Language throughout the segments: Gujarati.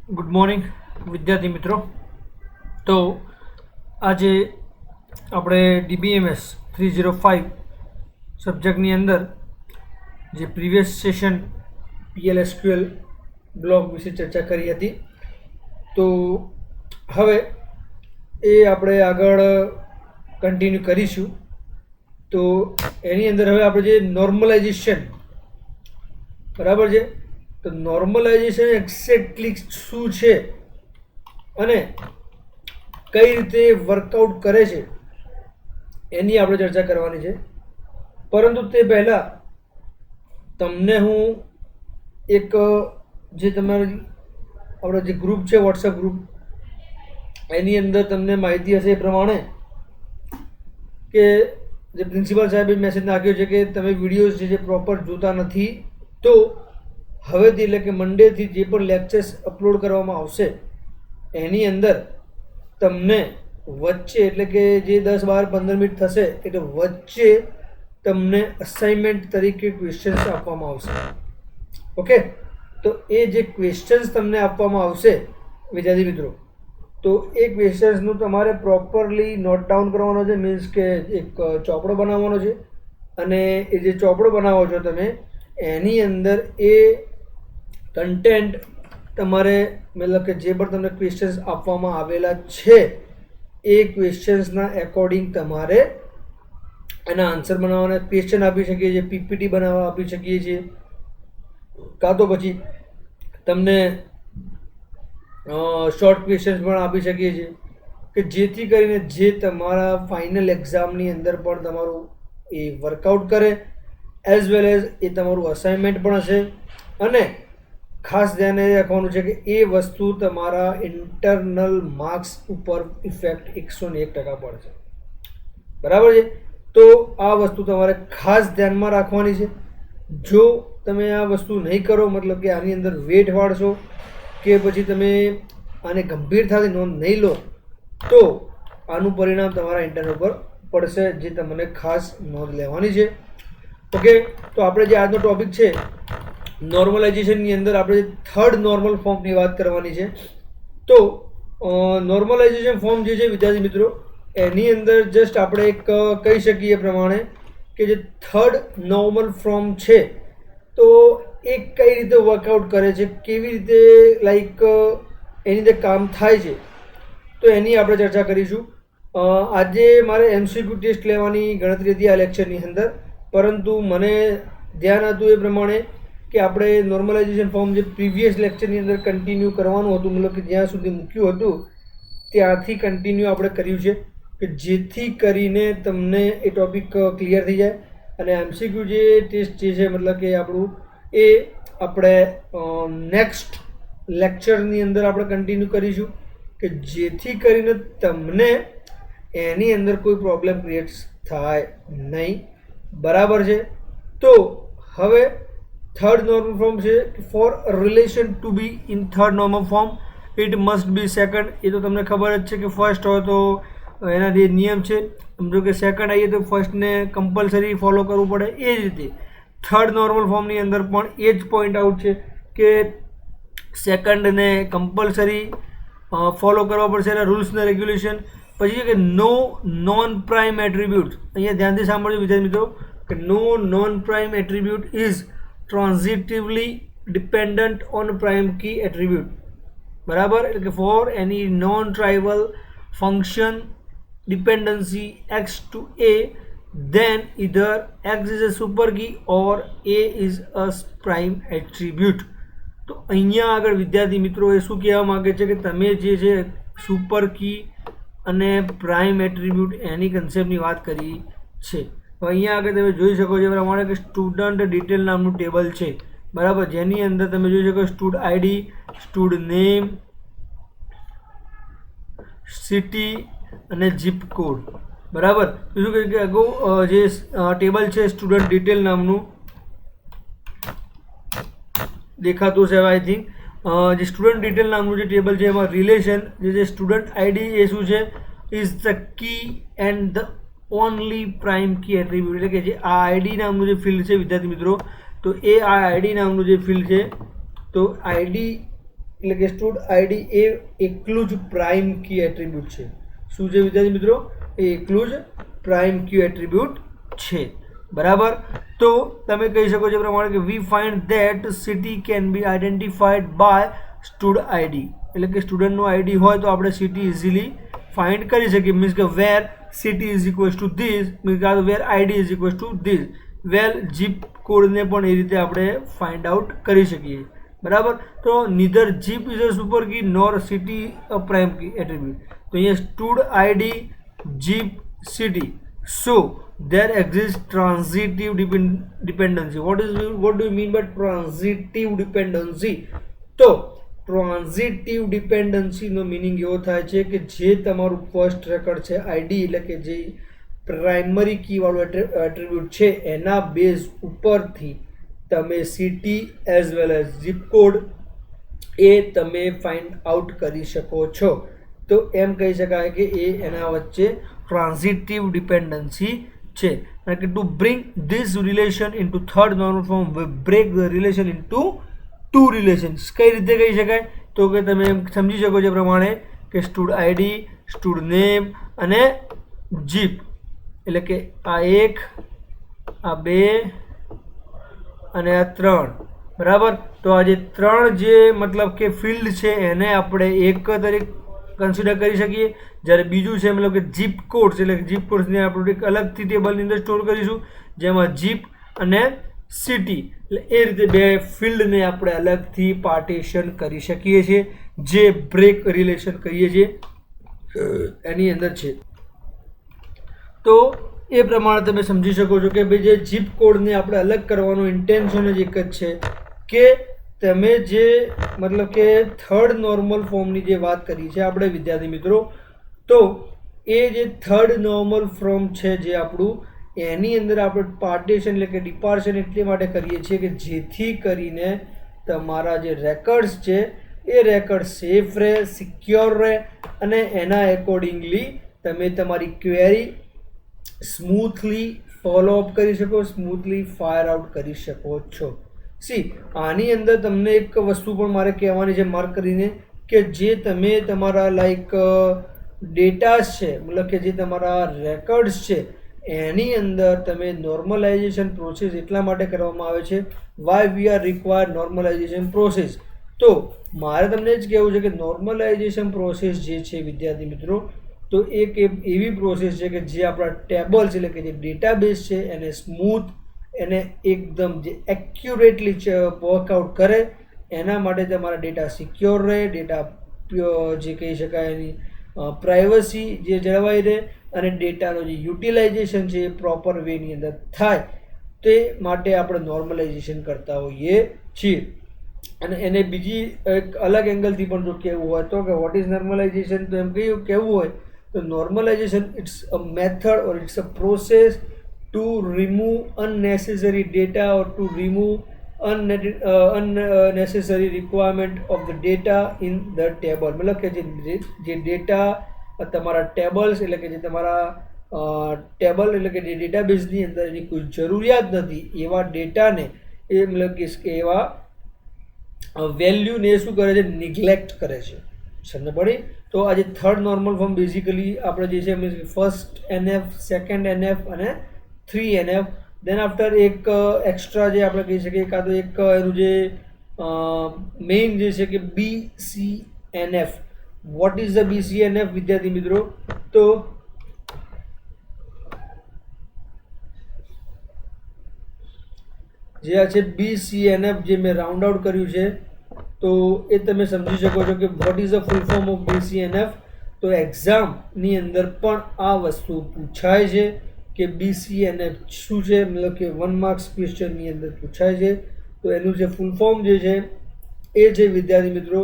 गुड मॉर्निंग विद्यार्थी मित्रों। तो आज આપણે DBMS 305 સબ્જેક્ટની અંદર જે પ્રીવિયસ સેશન PLSQL બ્લોક વિશે ચર્ચા કરી હતી, તો હવે એ આપણે આગળ કન્ટિન્યુ કરીશું। તો એની અંદર હવે આપણે જે નોર્મલાઇઝેશન બરાબર છે, તો નોર્મલાઇઝેશન એક્ઝેક્ટલી શું છે અને કઈ રીતે વર્કઆઉટ કરે છે એની આપણે ચર્ચા કરવાની છે। પરંતુ તે પહેલાં તમને હું એક જે તમારી આપણો જે ગ્રુપ છે વોટ્સએપ ગ્રુપ, એની અંદર તમને માહિતી હશે એ પ્રમાણે કે જે પ્રિન્સિપાલ સાહેબે મેસેજ નાખ્યો છે કે તમે વિડીયોઝ જે પ્રોપર જોતા નથી, તો હવેથી એટલે કે મંડેથી જે પણ લેક્ચર્સ અપલોડ કરવામાં આવશે એની અંદર તમને વચ્ચે એટલે કે જે 10, 12, 15 મિનિટ થશે એટલે વચ્ચે તમને અસાઇનમેન્ટ તરીકે ક્વેશ્ચન્સ આપવામાં આવશે। ઓકે, તો એ જે ક્વેશ્ચન્સ તમને આપવામાં આવશે વિદ્યાર્થી મિત્રો, તો એ ક્વેશ્ચન્સનું તમારે પ્રોપરલી નોટ ડાઉન કરવાનો છે। મીન્સ કે એક ચોપડો બનાવવાનો છે અને એ જે ચોપડો બનાવો છો તમે એની અંદર એ કન્ટેન્ટ તમારે મતલબ કે જે પણ તમને ક્વેશ્ચન્સ આપવામાં આવેલા છે એ ક્વેશ્ચન્સના એકોર્ડિંગ તમારે એના આન્સર બનાવવાના। ક્વેશ્ચન આપી શકીએ છીએ, પીપીટી બનાવવા આપી શકીએ છીએ, કાં તો પછી તમને શોર્ટ ક્વેશ્ચન્સ પણ આપી શકીએ છીએ કે જેથી કરીને જે તમારા ફાઇનલ એક્ઝામની અંદર પણ તમારું એ વર્કઆઉટ કરે, એઝ વેલ એઝ એ તમારું અસાઇનમેન્ટ પણ હશે। અને ખાસ ધ્યાન રાખવાનું છે કે એ વસ્તુ તમારા ઇન્ટરનલ માર્ક્સ ઉપર ઇફેક્ટ 101% પડશે, બરાબર છે। તો આ વસ્તુ તમારે ખાસ ધ્યાનમાં રાખવાની છે। જો તમે આ વસ્તુ નહીં કરો, મતલબ કે આની અંદર વેટ વાળશો કે પછી તમે આને ગંભીરતાથી નોંધ નહીં લો, તો આનું પરિણામ તમારા ઇન્ટરનલ પર પડશે, જે તમને ખાસ નોંધ લેવાની છે। ઓકે, તો આપણે જે આજનો ટોપિક છે નોર્મલાઇઝેશનની અંદર આપણે થર્ડ નોર્મલ ફોર્મની વાત કરવાની છે। તો નોર્મલાઇઝેશન ફોર્મ જે છે વિદ્યાર્થી મિત્રો, એની અંદર જસ્ટ આપણે એક કહી શકીએ પ્રમાણે કે જે થર્ડ નોર્મલ ફોર્મ છે તો એ કઈ રીતે વર્કઆઉટ કરે છે, કેવી રીતે લાઈક એની અંદર કામ થાય છે, તો એની આપણે ચર્ચા કરીશું। આજે મારે MCQ ટેસ્ટ લેવાની ગણતરી હતી આ લેક્ચરની અંદર, પરંતુ મને ધ્યાન હતું એ પ્રમાણે કે આપણે નોર્મલાઇઝેશન ફોર્મ જે પ્રીવિયસ લેક્ચરની અંદર કન્ટિન્યુ કરવાનું હતું, મતલબ કે જ્યાં સુધી મૂક્યું હતું ત્યાંથી કન્ટિન્યુ આપણે કર્યું છે કે જેથી કરીને તમને એ ટૉપિક ક્લિયર થઈ જાય। અને MCQ જે ટેસ્ટ જે છે મતલબ કે આપણું એ આપણે નેક્સ્ટ લેક્ચરની અંદર આપણે કન્ટિન્યુ કરીશું કે જેથી કરીને તમને એની અંદર કોઈ પ્રોબ્લેમ ક્રિએટ થાય નહીં, બરાબર છે। તો હવે થર્ડ નોર્મલ ફોર્મ છે, for relation to be in third normal form it must be second. એ તો તમને ખબર જ છે કે ફર્સ્ટ હોય તો એના જે નિયમ છે, સમજો કે સેકન્ડ આવીએ તો ફર્સ્ટને કમ્પલસરી ફોલો કરવું પડે। એ જ રીતે થર્ડ નોર્મલ ફોર્મની અંદર પણ એ જ પોઈન્ટ આઉટ છે કે સેકન્ડને કમ્પલસરી ફોલો કરવા પડશે, એના રૂલ્સ ને રેગ્યુલેશન। પછી છે કે નો નોન પ્રાઇમ એટ્રીબ્યુટ, અહીંયા ધ્યાનથી સાંભળજો વિદ્યાર્થી મિત્રો કે no non prime attribute is transitively dependent on prime key attribute, બરાબર। એટલે કે for any non trivial function dependency x to a, then either x is a super key or a is a prime attribute। તો અહીંયા આગળ વિદ્યાર્થી મિત્રો એ શું કહેવા માગે છે કે તમે જે છે સુપર કી અને પ્રાઇમ એટ્રીબ્યુટ એની કન્સેપ્ટની વાત કરી છે। તો અહીંયા આગળ તમે જોઈ શકો છો પ્રમાણે કે સ્ટુડન્ટ ડિટેલ નામનું ટેબલ છે, બરાબર, જેની અંદર તમે જોઈ શકો stood ID, stood name, city અને જીપ કોડ, બરાબર। બીજું કે અગાઉ જે ટેબલ છે સ્ટુડન્ટ ડિટેલ નામનું દેખાતું છે આઈ થિંક, જે સ્ટુડન્ટ ડિટેલ નામનું જે ટેબલ છે એમાં રિલેશન જે સ્ટુડન્ટ આઈડી એ શું છે, is the key and the only prime key attribute. એટલે કે જે આ આઈડી નામનું જે ફિલ્ડ છે વિદ્યાર્થી મિત્રો, તો એ આ આઈડી નામનું જે ફિલ્ડ છે, તો આઈડી એટલે કે સ્ટુડ આઈડી એ એકલું જ પ્રાઇમ કી એટ્રીબ્યુટ છે. શું છે વિદ્યાર્થી મિત્રો? એ એકલું જ પ્રાઇમ કી એટ્રીબ્યુટ છે. બરાબર. તો તમે કહી શકો છો પ્રમાણે કે we find that city can be identified by stud ID, એટલે કે સ્ટુડન્ટનું આઈડી હોય તો આપણે સિટી ઇઝીલી ફાઇન્ડ કરી શકીએ. મીન્સ કે where city is equals to this, means કે where ID is equals to this. Well zip કોડને પણ એ રીતે આપણે ફાઇન્ડ આઉટ કરી શકીએ. બરાબર. તો neither zip is a super key nor city a prime key attribute. તો અહીંયા stud ID, zip, city. So there exists transitive dependency. What do you mean by transitive dependency? તો ટ્રાન્ઝિટિવ ડિપેન્ડન્સી નો મિનિંગ એવો થાય છે કે જે તમારું ફર્સ્ટ રેકર્ડ છે આઈડી, એટલે કે જે પ્રાઇમરી કી વાળું એટ્રીબ્યુટ છે એના બેઝ ઉપરથી તમે city as well as zip code એ તમે ફાઇન્ડ આઉટ કરી શકો છો. તો એમ કહી શકાય કે એ એના વચ્ચે ટ્રાન્ઝિટિવ ડિપેન્ડન્સી છે. કારણ કે to bring this relation into third normal form we break the relation into two relations. કઈ રીતે કહી શકાય? તો કે તમે એમ સમજી શકો છો પ્રમાણે કે સ્ટુડ આઈડી, સ્ટુડ નેમ અને જીપ, એટલે કે આ 1, આ 2 અને આ 3. બરાબર. તો આ જે 3 જે મતલબ કે ફિલ્ડ છે એને આપણે એક તરીકે કન્સિડર કરી શકીએ. જ્યારે બીજું છે મતલબ કે જીપ કોડ્સ, એટલે કે જીપ કોડ્સને આપણે એક અલગથી ટેબલની અંદર સ્ટોર કરીશું, જેમાં જીપ અને સિટી, એટલે એ રીતે બે ફિલ્ડને આપણે અલગથી પાર્ટીશન કરી શકીએ છીએ, જે બ્રેક રિલેશન કહીએ છીએ એની અંદર છે. તો એ પ્રમાણે તમે સમજી શકો છો કે ભાઈ જે જીપ કોડને આપણે અલગ કરવાનો ઇન્ટેન્શન જ એક જ છે કે તમે જે મતલબ કે થર્ડ નોર્મલ ફોર્મની જે વાત કરી છે આપણે વિદ્યાર્થી મિત્રો, તો એ જે થર્ડ નોર્મલ ફોર્મ છે જે આપણું, એની અંદર આપણે પાર્ટીશન એટલે કે ડિપાર્શન એટલા માટે કરીએ છીએ કે જેથી કરીને તમારા જે રેકર્ડ્સ છે એ રેકર્ડ સેફ રહે, સિક્યોર રહે અને એના એકોર્ડિંગલી તમે તમારી ક્વેરી સ્મૂથલી ફોલો અપ કરી શકો, સ્મૂથલી ફાયર આઉટ કરી શકો છો. આની અંદર તમને એક વસ્તુ પણ મારે કહેવાની છે માર્ક કરીને, કે જે તમે તમારા લાઈક ડેટાસ છે, મતલબ કે જે તમારા રેકર્ડ્સ છે એની અંદર તમે નોર્મલાઇઝેશન પ્રોસેસ એટલા માટે કરવામાં આવે છે. Why we are require normalisation process? તો મારે તમને જ કહેવું છે કે નોર્મલાઇઝેશન પ્રોસેસ જે છે વિદ્યાર્થી મિત્રો, તો એક એવી પ્રોસેસ છે કે જે આપણા ટેબલ્સ એટલે કે જે ડેટાબેઝ છે એને સ્મૂથ, એને એકદમ જે એક્યુરેટલી વર્કઆઉટ કરે, એના માટે તમારા ડેટા સિક્યોર રહે, ડેટા જે કહી શકાય એની પ્રાઇવસી જે જળવાઈ રહે અને ડેટાનો જે યુટિલાઇઝેશન છે એ પ્રોપર વેની અંદર થાય, તે માટે આપણે નોર્મલાઇઝેશન કરતા હોઈએ છીએ. અને એને બીજી એક અલગ એંગલથી પણ જો કહેવું હોય તો કે વોટ ઇઝ નોર્મલાઇઝેશન, તો એમ કહેવું હોય તો normalisation it's a method or it's a process to remove unnecessary data or to remove unnecessary requirement of the data in the table. मतलब કે જે ડેટા તમારા ટેબલ્સ એટલે કે જે તમારા ટેબલ એટલે કે જે ડેટાબેઝની અંદર એની કોઈ જરૂરિયાત નથી એવા ડેટાને એ મતલબ કે એવા વેલ્યુને શું કરે છે, નિગ્લેક્ટ કરે છે. સમજ પડી? તો આજે થર્ડ નોર્મલ ફોર્મ બેઝિકલી આપણે જે છે means first NF, second NF અને 3NF. દેન આફ્ટર એક એક્સ્ટ્રા જે આપણે કહી શકીએ કાં તો એક એનું જે મેઇન જે છે કે BCNF. Vote is the BCNF વિદ્યાર્થી મિત્રો? તો જે આ છે BCNF જે મેં રાઉન્ડ આઉટ કર્યું છે, તો એ તમે સમજી શકો છો કે vote is the full form of BCNF. તો એક્ઝામની અંદર પણ આ વસ્તુ પૂછાય છે કે BCNF શું છે, મતલબ કે 1 માર્ક્સ ક્વેશ્ચનની અંદર પૂછાય છે. તો એનું જે ફૂલ ફોર્મ જે છે એ છે વિદ્યાર્થી મિત્રો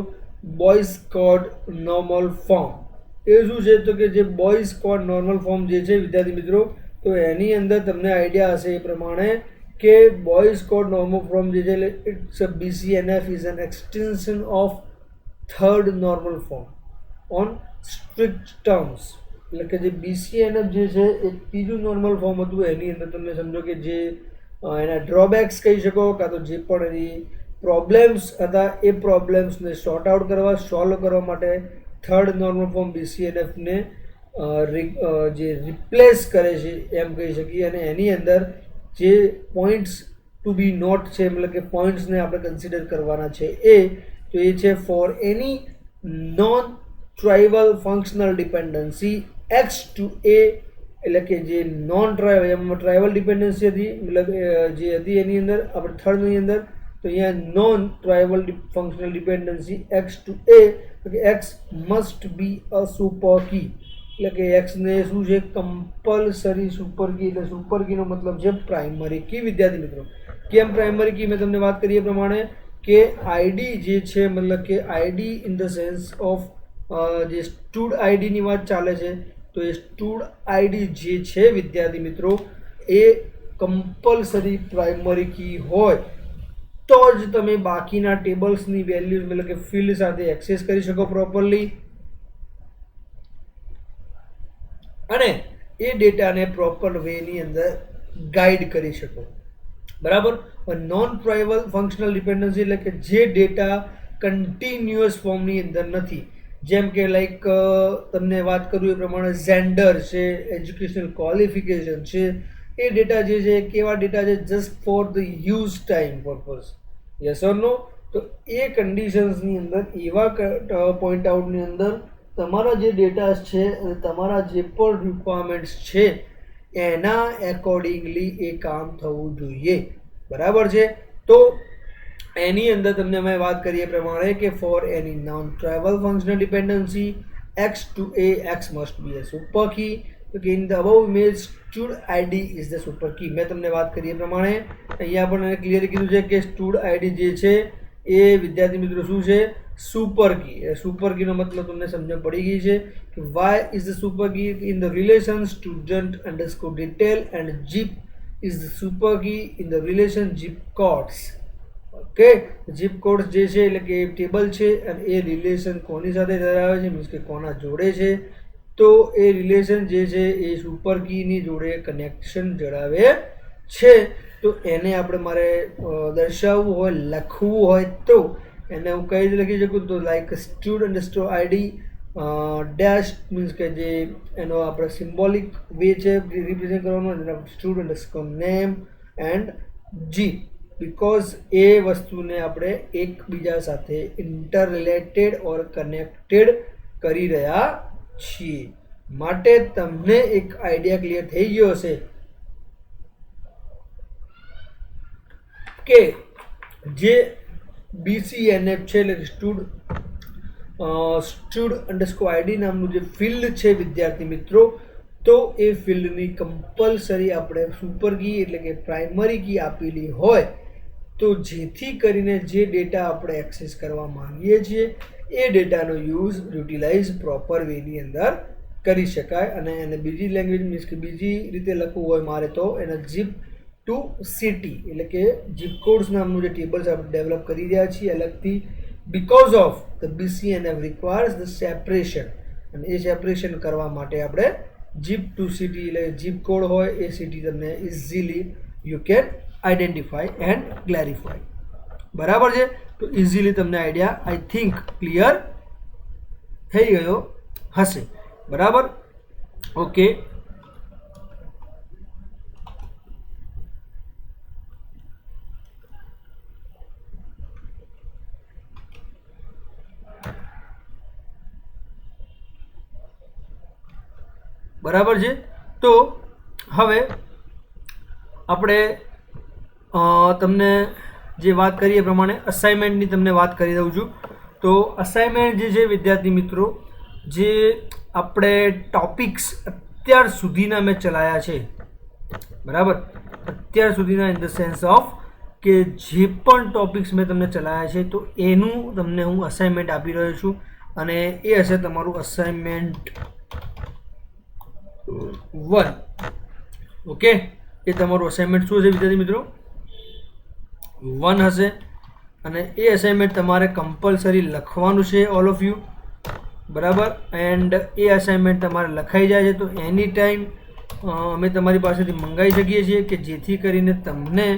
બોયઝ કોડ નોર્મલ ફોર્મ. એ શું છે તો કે જે બોયઝ કોડ નોર્મલ ફોર્મ જે છે વિદ્યાર્થી મિત્રો, તો એની અંદર તમને આઈડિયા હશે એ પ્રમાણે કે બોયઝ કોડ નોર્મલ ફોર્મ જે છે it's BCNF is an extension of third normal form on strict terms. એટલે કે જે BCNF જે છે એ ત્રીજું નોર્મલ ફોર્મ હતું, એની અંદર તમે સમજો કે જે એના ડ્રોબેક્સ કહી શકો કાં તો જે પણ એની પ્રોબ્લેમ્સ હતા એ પ્રોબ્લેમ્સને સોર્ટ આઉટ કરવા, સોલ્વ કરવા માટે થર્ડ નોર્મલ ફોર્મ BCNFને જે રિપ્લેસ કરે છે એમ કહી શકીએ. અને એની અંદર જે પોઈન્ટ્સ ટુ બી નોટ છે, મતલબ કે પોઈન્ટ્સને આપણે કન્સિડર કરવાના છે તો એ છે for any non trivial functional dependency X to A, એટલે કે જે નોન ટ્રાઇવલ, એમાં ટ્રાઇવલ ડિપેન્ડન્સી હતી, મતલબ જે હતી એની અંદર આપણે થર્ડની અંદર, તો અહીંયા non trivial functional dependency X to A, એટલે કે X must be a super key, એટલે કે એક્સને શું છે, કમ્પલસરી સુપર કી. એટલે સુપર કીનો મતલબ છે પ્રાઇમરી કી. વિદ્યાર્થી મિત્રો, કેમ પ્રાઇમરી કી? મેં તમને વાત કરી એ પ્રમાણે કે આઈડી જે છે, મતલબ કે ID in the sense of જે સ્ટુડ આઈડીની વાત ચાલે છે, તો એ સ્ટુડ આઈડી જે છે વિદ્યાર્થી મિત્રો એ કમ્પલસરી પ્રાઇમરી કી હોય તો જ તમે બાકીના ટેબલ્સની વેલ્યુઝ, મતલબ કે ફિલ્ડ સાથે એક્સેસ કરી શકો પ્રોપરલી અને એ ડેટાને પ્રોપર વેની અંદર ગાઈડ કરી શકો. બરાબર. નોન ટ્રાઇવલ ફંક્શનલ ડિપેન્ડન્સી એટલે કે જે ડેટા કન્ટિન્યુઅસ ફોર્મની અંદર નથી, જેમ કે લાઈક તમને વાત કરું એ પ્રમાણે જેન્ડર છે, એજ્યુકેશનલ ક્વોલિફિકેશન છે, એ ડેટા જે છે કેવા ડેટા છે, just for the use time purpose, yes or no. તો એ કન્ડિશન્સની અંદર એવા પોઈન્ટ આઉટની અંદર તમારા જે ડેટા છે અને તમારા જે પણ રિક્વાયરમેન્ટ્સ છે એના એકોર્ડિંગલી એ કામ થવું જોઈએ. બરાબર છે. તો એની અંદર તમને અમે વાત કરીએ પ્રમાણે કે for any non trivial functional dependency X to A, X must be a super key. Okay, in the above image stud id is the super key. મેં તમને વાત કરી એ પ્રમાણે અહીંયા પણ ક્લિયર કીધું છે કે સ્ટુડ આઈડી જે છે એ વિદ્યાર્થી મિત્રો શું છે, સુપર કી. સુપર કીનો મતલબ તમને સમજણ પડી ગઈ છે કે Y is the super key in the relation student underscore detail and zip is the super key in the relation zip codes. Okay, zip codes જે છે એટલે કે ટેબલ છે અને એ રિલેશન કોની સાથે ધરાવે છે, મીન્સ કે કોના જોડે છે, તો એ રિલેશન જે છે એ સુપર કીની જોડે કનેક્શન ધરાવે છે. તો એને આપણે મારે દર્શાવવું હોય, લખવું હોય તો એને હું કઈ રીતે લખી શકું, તો like stud underscore ID dash, means કે જે એનો આપણે સિમ્બોલિક વે છે રિપ્રેઝેન્ટ કરવાનો, stud underscore name and G, because એ વસ્તુને આપણે એકબીજા સાથે ઇન્ટર રિલેટેડ ઓર કનેક્ટેડ કરી રહ્યા છીએ. માટે તમને એક આઈડિયા ક્લિયર થઈ ગયો હશે કે જે BCNF છે એટલે સ્ટુડ અંડરસ્કોર આઈડી નામનું જે ફિલ્ડ છે વિદ્યાર્થી મિત્રો, તો એ ફિલ્ડની કમ્પલસરી આપણે સુપર કી એટલે કે પ્રાઇમરી કી આપેલી હોય તો જેથી કરીને જે ડેટા આપણે એક્સેસ કરવા માંગીએ છીએ એ ડેટાનો યુટિલાઇઝ પ્રોપર વેની અંદર કરી શકાય. અને એને બીજી લેંગ્વેજ મીન્સ કે બીજી રીતે લખવું હોય મારે તો એને જીપ ટુ સિટી એટલે કે જીપ કોડ્સ નામનું જે ટેબલ્સ આપણે ડેવલપ કરી રહ્યા છીએ અલગથી, because of the BCNF requires the separation, અને એ સેપરેશન કરવા માટે આપણે જીપ ટુ સિટી એટલે જીપ કોડ હોય એ સિટી તમને easily you can identify and clarify. બરાબર છે. તો ઇઝીલી તમને આઈડિયા આઈ થિંક ક્લિયર થઈ ગયો હશે. બરાબર. ઓકે, બરાબર છે. તો હવે આપણે તમને જે વાત કરીએ એ પ્રમાણે અસાઇનમેન્ટની તમને વાત કરી દઉં છું. તો અસાઇનમેન્ટ જે છે વિદ્યાર્થી મિત્રો, જે આપણે ટોપિક્સ અત્યાર સુધીના મેં ચલાયા છે, બરાબર, અત્યાર સુધીના ઇન ધ સેન્સ ઓફ કે જે પણ ટોપિક્સ મેં તમને ચલાયા છે તો એનું તમને હું અસાઇનમેન્ટ આપી રહ્યો છું અને એ હશે તમારું અસાઇનમેન્ટ 1. ઓકે, એ તમારું અસાઇનમેન્ટ શું હશે વિદ્યાર્થી મિત્રો, 1 હશે. અને એ અસાઇનમેન્ટ તમારે કમ્પલસરી લખવાનું છે ઓલ ઓફ યુ. બરાબર. એન્ડ એ અસાઇનમેન્ટ તમારે લખાઈ જાય છે તો એની ટાઈમ અમે તમારી પાસેથી મંગાવી શકીએ છીએ કે જેથી કરીને તમને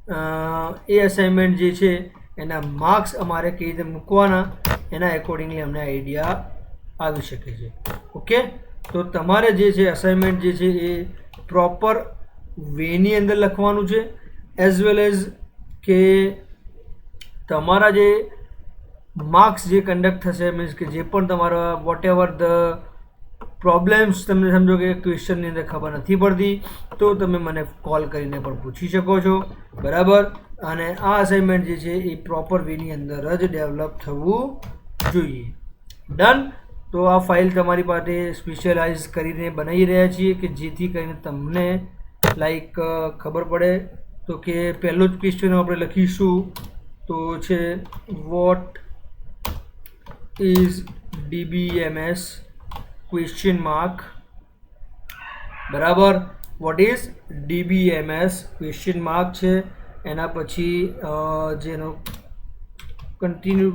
એ અસાઇનમેન્ટ જે છે એના માર્ક્સ અમારે કઈ રીતે મૂકવાના એના એકોર્ડિંગલી અમને આઈડિયા આવી શકે છે. ઓકે, તો તમારે જે છે અસાઇનમેન્ટ જે છે એ પ્રોપર વેની અંદર લખવાનું છે, એઝ વેલ એઝ કે તમારા જે માર્ક્સ જે કન્ડક્ટ થશે, મીન્સ કે જે પણ તમારા વોટ એવર ધ પ્રોબ્લેમ્સ તમને સમજો કે ક્વેશ્ચનની અંદર ખબર નથી પડતી તો તમે મને કોલ કરીને પણ પૂછી શકો છો, બરાબર. અને આ અસાઇનમેન્ટ જે છે એ પ્રોપર વેની અંદર જ ડેવલપ થવું જોઈએ. ડન. તો આ ફાઇલ તમારી પાસે સ્પેશિયલાઇઝ કરીને બનાવી રહ્યા છીએ કે જેથી કરીને તમને લાઈક ખબર પડે. તો કે પહેલો જ ક્વેશ્ચન આપણે લખીશું તો છે what is DBMS question mark, બરાબર. What is DBMS question mark છે. એના પછી જેનો continue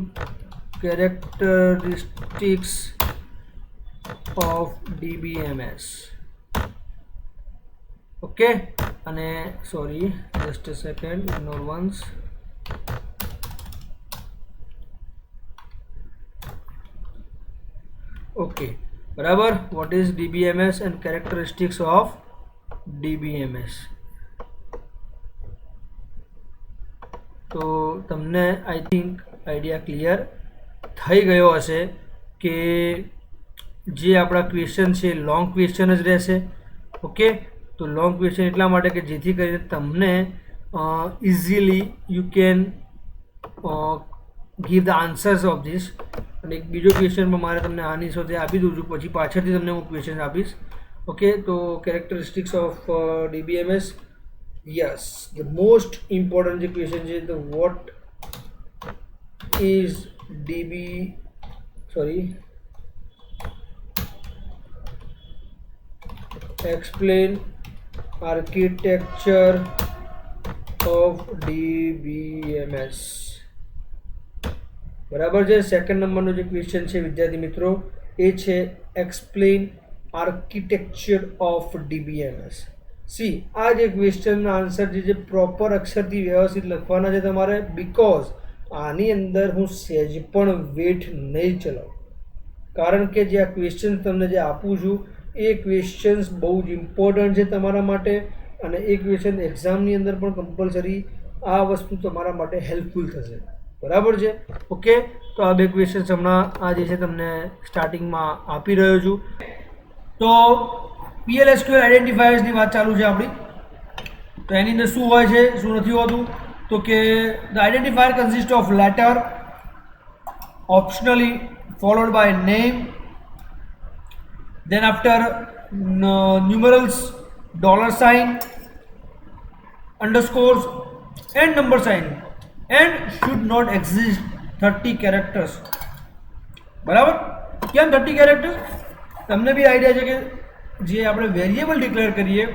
characteristics of DBMS. Okay, અને sorry just a second, ignore once. Okay, બરાબર. What is DBMS and characteristics of DBMS. તો તમને આઈ થિંક આઈડિયા ક્લિયર થઈ ગયો હશે કે જે આપણા ક્વેશ્ચન છે લોંગ ક્વેશ્ચન જ રહેશે. ઓકે, તો લોંગ ક્વેશ્ચન એટલા માટે કે જેથી કરીને તમને easily you can give the answers of this. અને એક બીજો ક્વેશ્ચન પણ મારે તમને આની સાથે આપી દઉં છું, પછી પાછળથી તમને હું ક્વેશ્ચન આપીશ. ઓકે, તો characteristics of DBMS. Yes, the most important જે ક્વેશ્ચન છે તો what is explain architecture of DBMS. બરાબર છે. સેકન્ડ નંબરનો જે ક્વેશ્ચન છે વિદ્યાર્થી મિત્રો એ છે explain architecture of DBMS. C, આ જે ક્વેશ્ચનના આન્સર જે પ્રોપર અક્ષરથી વ્યવસ્થિત લખવાના છે તમારે, બીકોઝ આની અંદર હું સહેજ પણ વેટ નહીં ચલાવું, કારણ કે જે આ ક્વેશ્ચન તમને જે આપું છું એ ક્વેશ્ચન્સ બહુ જ ઇમ્પોર્ટન્ટ છે તમારા માટે, અને એ ક્વેશ્ચન એક્ઝામની અંદર પણ કમ્પલસરી આ વસ્તુ તમારા માટે હેલ્પફુલ થશે, બરાબર છે. ઓકે, તો આ બે ક્વેશ્ચન્સ હમણાં આ જે છે તમને સ્ટાર્ટિંગમાં આપી રહ્યો છું. તો PL/SQL આઈડેન્ટિફાયર્સની વાત ચાલુ છે આપણી. તો એની અંદર શું હોય છે શું નથી હોતું, તો કે the identifier consist of letter optionally followed by name, then after numerals, $sign, underscores and number sign, and should not exist 30 characters. બરાબર. કેમ 30 characters? તમને બી આઈડિયા છે કે જે આપણે વેરિયેબલ ડિક્લેર કરીએ,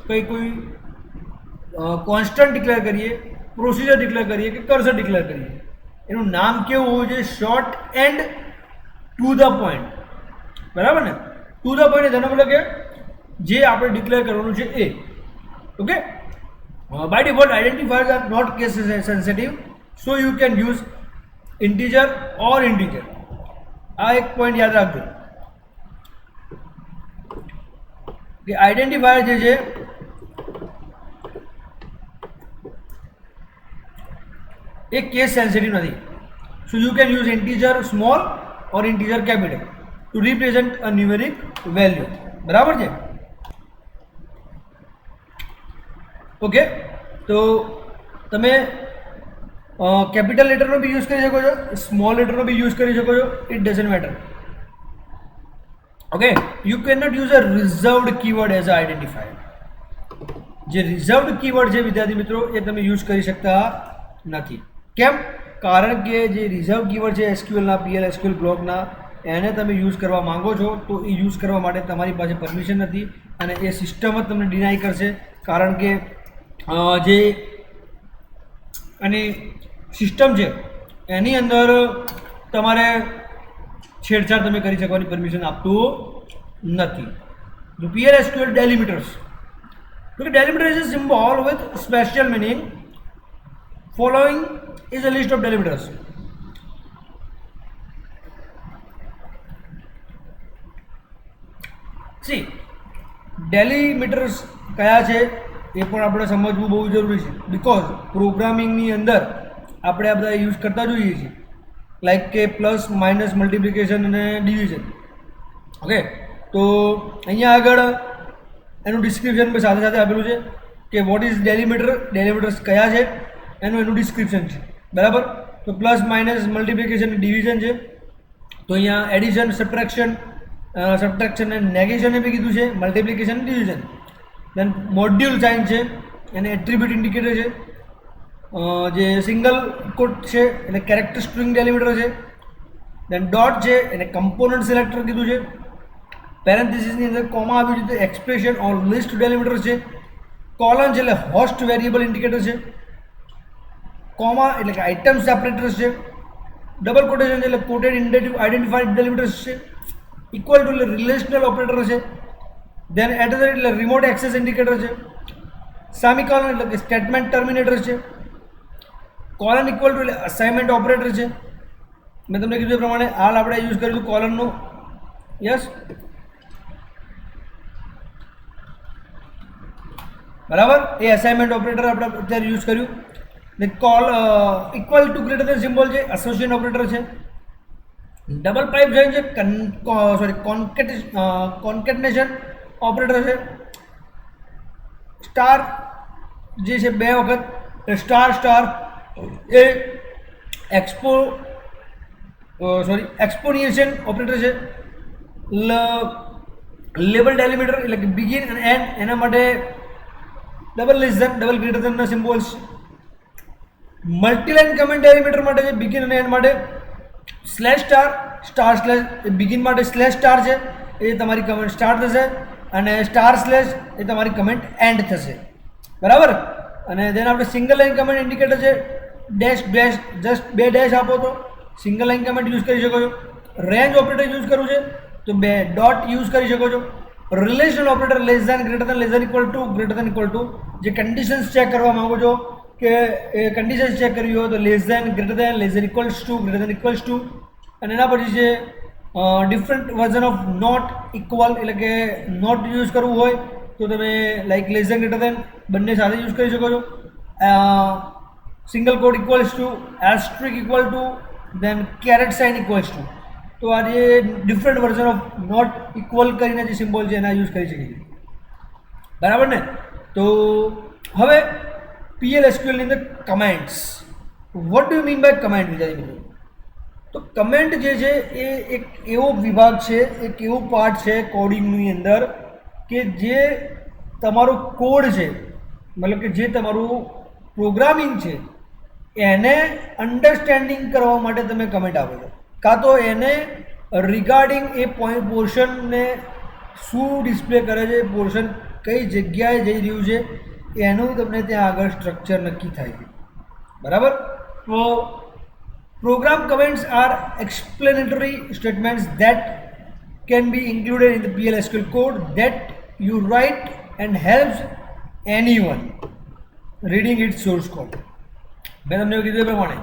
કોઈ કોન્સ્ટન્ટ ડિક્લેર કરીએ, પ્રોસિજર ડિક્લેર કરીએ કે કર્સર ડિક્લેર કરીએ, એનું નામ કેવું હોવું જોઈએ? Short and to the point, બરાબર ને? ટુ ધ પોઈન્ટ એનો મતલબ કે જે આપણે ડિક્લેર કરવાનું છે એ. Okay, by default identifiers are not case sensitive, so you can use integer or integer. આ એક પોઈન્ટ યાદ રાખજો કે આઈડેન્ટિફાયર જે છે એ કેસ સેન્સિટિવ નથી. So you can use integer small or integer capital to represent a numeric value, બરાબર છે. ઓકે, તો તમે કેપિટલ લેટરનો બી યુઝ કરી શકો છો, સ્મોલ લેટરનો બી યુઝ કરી શકો છો, it doesn't matter. Okay, you can not use a reserved keyword as an identifier. જે રિઝર્વડ કીવર્ડ છે વિદ્યાર્થી મિત્રો એ તમે યુઝ કરી શકતા નથી. કેમ? કારણ કે જે રિઝર્વ કીવર્ડ છે SQLના PL/SQL બ્લોકના, એને તમે યુઝ કરવા માંગો છો તો એ યુઝ કરવા માટે તમારી પાસે પરમિશન નથી, અને એ સિસ્ટમ જ તમને ડિનાય કરશે, કારણ કે જે આની સિસ્ટમ છે એની અંદર તમારે છેડછાડ તમે કરી શકવાની પરમિશન આપતું નથી. તો PL/SQL ડેલિમિટર્સ, તો કે delimiter is a symbol with special meaning following is a list of delimiters. See delimiters કયા છે એ પણ આપણે સમજવું બહુ જરૂરી છે, બિકોઝ પ્રોગ્રામિંગની અંદર આપણે આ બધા યુઝ કરતા જોઈએ છીએ, લાઈક કે પ્લસ માઇનસ મલ્ટિપ્લિકેશન અને ડિવિઝન. ઓકે, તો અહીંયા આગળ એનું ડિસ્ક્રિપ્શન પણ સાથે સાથે આપેલું છે કે વોટ ઇઝ ડેલિમીટર, ડેલિમીટર્સ કયા છે એનું ડિસ્ક્રિપ્શન છે. બરાબર, તો પ્લસ માઇનસ મલ્ટિપ્લિકેશન ડિવિઝન છે. તો અહીંયા એડિશન, સબટ્રેક્શન અને નેગેશન એ બી કીધું છે, મલ્ટિપ્લિકેશન ડિવિઝન. દેન મોડ્યુલ સાઇન છે, એને એટ્રીબ્યુટ ઇન્ડિકેટર છે. જે સિંગલ કોટ છે એટલે કેરેક્ટર સ્ટ્રિંગ ડેલિમીટર છે. દેન ડોટ છે એને કમ્પોનન્ટ સિલેક્ટર કીધું છે. પેરેન્થેસિસની અંદર કોમા આવ્યું છે તો એક્સપ્રેશન ઓર લિસ્ટ ડેલિમીટર છે. કોલન છે એટલે હોસ્ટ વેરિયેબલ ઇન્ડિકેટર છે. કોમા એટલે કે આઇટમ સેપરેટર્સ છે. ડબલ કોટેશન એટલે કોટેડ આઈડેન્ટિફાઈડ ડેલિમીટર્સ છે. ઇક્વલ ટુ એટલે રિલેશનલ ઓપરેટર છે. દેન એટ ધ રેટ એટલે રિમોટ એક્સેસ ઇન્ડિકેટર છે. સેમિકોલન એટલે કે સ્ટેટમેન્ટ ટર્મિનેટર છે. કોલન ઇક્વલ ટુ એટલે અસાઇનમેન્ટ ઓપરેટર છે. મેં તમને કીધું એ પ્રમાણે હાલ આપણે યુઝ કરીશું કોલનનું. યસ, બરાબર, એ અસાઇનમેન્ટ ઓપરેટર આપણે અત્યારે યુઝ કર્યું. ને equal to greater than symbol છે, એસોસિએશન ઓપરેટર છે. ડબલ પાઇપ જોઈન છે, કોન્કેટનેશન ઓપરેટર છે. સ્ટાર જે છે બે વખત સ્ટાર એ એક્સપોનિએશન ઓપરેટર છે. લેબલ ડેલિમીટર એટલે કે બિગિન અને એન્ડ, એના માટે double less than, double greater ધેનના સિમ્બોલ્સ. મલ્ટીલાઇન કમેન્ટ ડેલિમીટર માટે છે બિગિન અને એન્ડ માટે સ્લેશ સ્ટાર સ્લેશ. એ બિગિન માટે સ્લેશ સ્ટાર છે, એ તમારી કમેન્ટ સ્ટાર્ટ થશે, અને સ્ટાર સ્લેશ એ તમારી કમેન્ટ એન્ડ થશે. બરાબર, અને દેન આપણે સિંગલ લાઇન કમેન્ટ ઇન્ડિકેટર છે ડેશ ડેશ, જસ્ટ બે ડેશ આપો તો સિંગલ લાઇન કમેન્ટ યુઝ કરી શકો છો. રેન્જ ઓપરેટર યુઝ કરવું છે તો બે ડોટ યુઝ કરી શકો છો. Relational operator less than, greater than, less than equal to, greater than equal to. જે કન્ડિશન્સ ચેક કરવા માંગો છો કે એ કન્ડિશન્સ ચેક કરવી હોય તો less than, greater than, less than equals to, greater than equals to. અને એના પછી છે different version of not equal, એટલે કે નોટ યુઝ કરવું હોય તો તમે like less than, greater than બંને સાથે યુઝ કરી શકો છો. Single code equals to, asterisk equal to, then caret sign equals to. તો આ જે different version of not equal કરીને જે સિમ્બોલ છે એના યુઝ કરી શકીએ છીએ. બરાબર ને? તો હવે PL/SQL ની અંદર comments. What do you mean by comment વિદ્યાર્થી મિત્રો? તો કમેન્ટ જે છે એ એક એવો વિભાગ છે, એક એવો પાર્ટ છે કોડિંગની અંદર કે જે તમારો કોડ છે, મતલબ કે જે તમારું પ્રોગ્રામિંગ છે એને અન્ડરસ્ટેન્ડિંગ કરવા માટે તમે કમેન્ટ આપો છો, કાં તો એને રિગાર્ડિંગ એ પોર્શનને શું ડિસ્પ્લે કરે છે, પોર્શન કઈ જગ્યાએ જઈ રહ્યું છે એનું તમને ત્યાં આગળ સ્ટ્રક્ચર નક્કી થાય છે. બરાબર, તો program comments are explanatory statements that can be included in the PL/SQL code that you write and helps anyone reading its source code. મેં તમને કીધું એ પ્રમાણે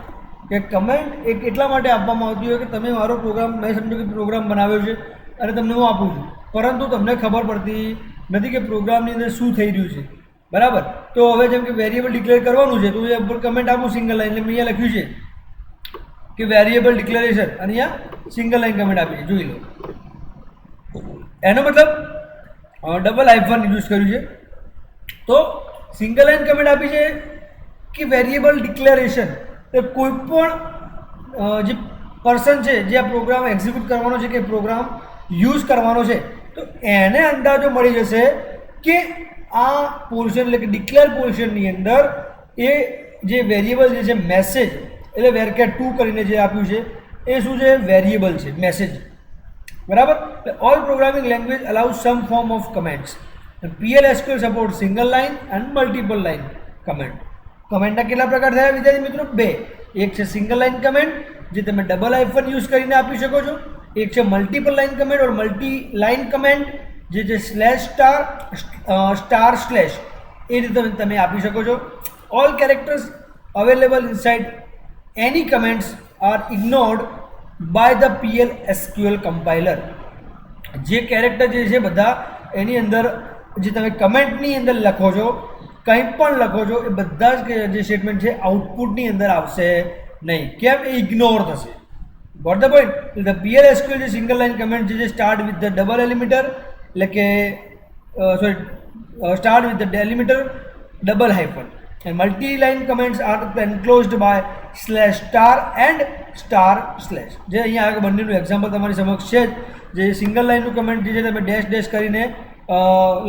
કે કમેન્ટ એક એટલા માટે આપવામાં આવતી હોય કે તમે મારો પ્રોગ્રામ, મેં સમજો કે પ્રોગ્રામ બનાવ્યો છે અને તમને હું આપું છું, પરંતુ તમને ખબર પડતી નથી કે પ્રોગ્રામની અંદર શું થઈ રહ્યું છે. બરાબર, તો હવે જેમ કે વેરિયેબલ ડિક્લેર કરવાનું છે તો હું ઉપર કમેન્ટ આપું સિંગલ લાઈન, એટલે મેં અહીંયા લખ્યું છે કે વેરિયેબલ ડિક્લેરેશન, અને અહીંયા સિંગલ લાઈન કમેન્ટ આપી છે, જોઈ લો. એનો મતલબ ડબલ હાઇફન યુઝ કર્યું છે. તો સિંગલ લાઈન કમેન્ટ આપી છે કે વેરિયેબલ ડિક્લેરેશન એ કોઈ પણ જે પર્સન છે જે આ પ્રોગ્રામ એક્ઝિક્યુટ કરવાનો છે કે પ્રોગ્રામ યુઝ કરવાનો છે તો એને અંદાજો મળી જશે કે આ પોર્શન એટલે કે ડિક્લેર પોર્શનની અંદર એ જે વેરિયેબલ જે છે મેસેજ, એટલે વેરકેર 2 કરીને જે આપ્યું છે એ શું છે? વેરિયેબલ છે, મેસેજ. બરાબર, all programming language allow some form of comments. PL/SQL support single line and multiple line comment. કમેન્ટના કેટલા પ્રકાર થયા વિદ્યાર્થી મિત્રો? બે. એક છે સિંગલ લાઇન કમેન્ટ જે તમે ડબલ હાઇફન યુઝ કરીને આપી શકો છો. એક છે મલ્ટિપલ લાઇન કમેન્ટ ઓર મલ્ટી લાઇન કમેન્ટ જે છે સ્લેશ સ્ટાર સ્ટાર સ્લેશ, એ રીતે તમે આપી શકો છો. All characters available inside any comments are ignored by the PL SQL compiler. જે કેરેક્ટર જે છે બધા એની અંદર જે તમે કમેન્ટની અંદર લખો છો, કંઈ પણ લખો છો, એ બધા જ જે સ્ટેટમેન્ટ છે આઉટપુટની અંદર આવશે નહીં. કેમ? એ ઇગ્નોર થશે. Got the point? The PL SQL જે સિંગલ લાઇન કમેન્ટ જે start with the double delimiter, એટલે કે start with the delimiter double hyphen, and multi-line comments are enclosed by /star and /slash. જે અહીંયા આગળ બંનેનું એક્ઝામ્પલ તમારી સમક્ષ છે. જે સિંગલ લાઇનનું કમેન્ટ જે છે તમે ડેશ ડેશ કરીને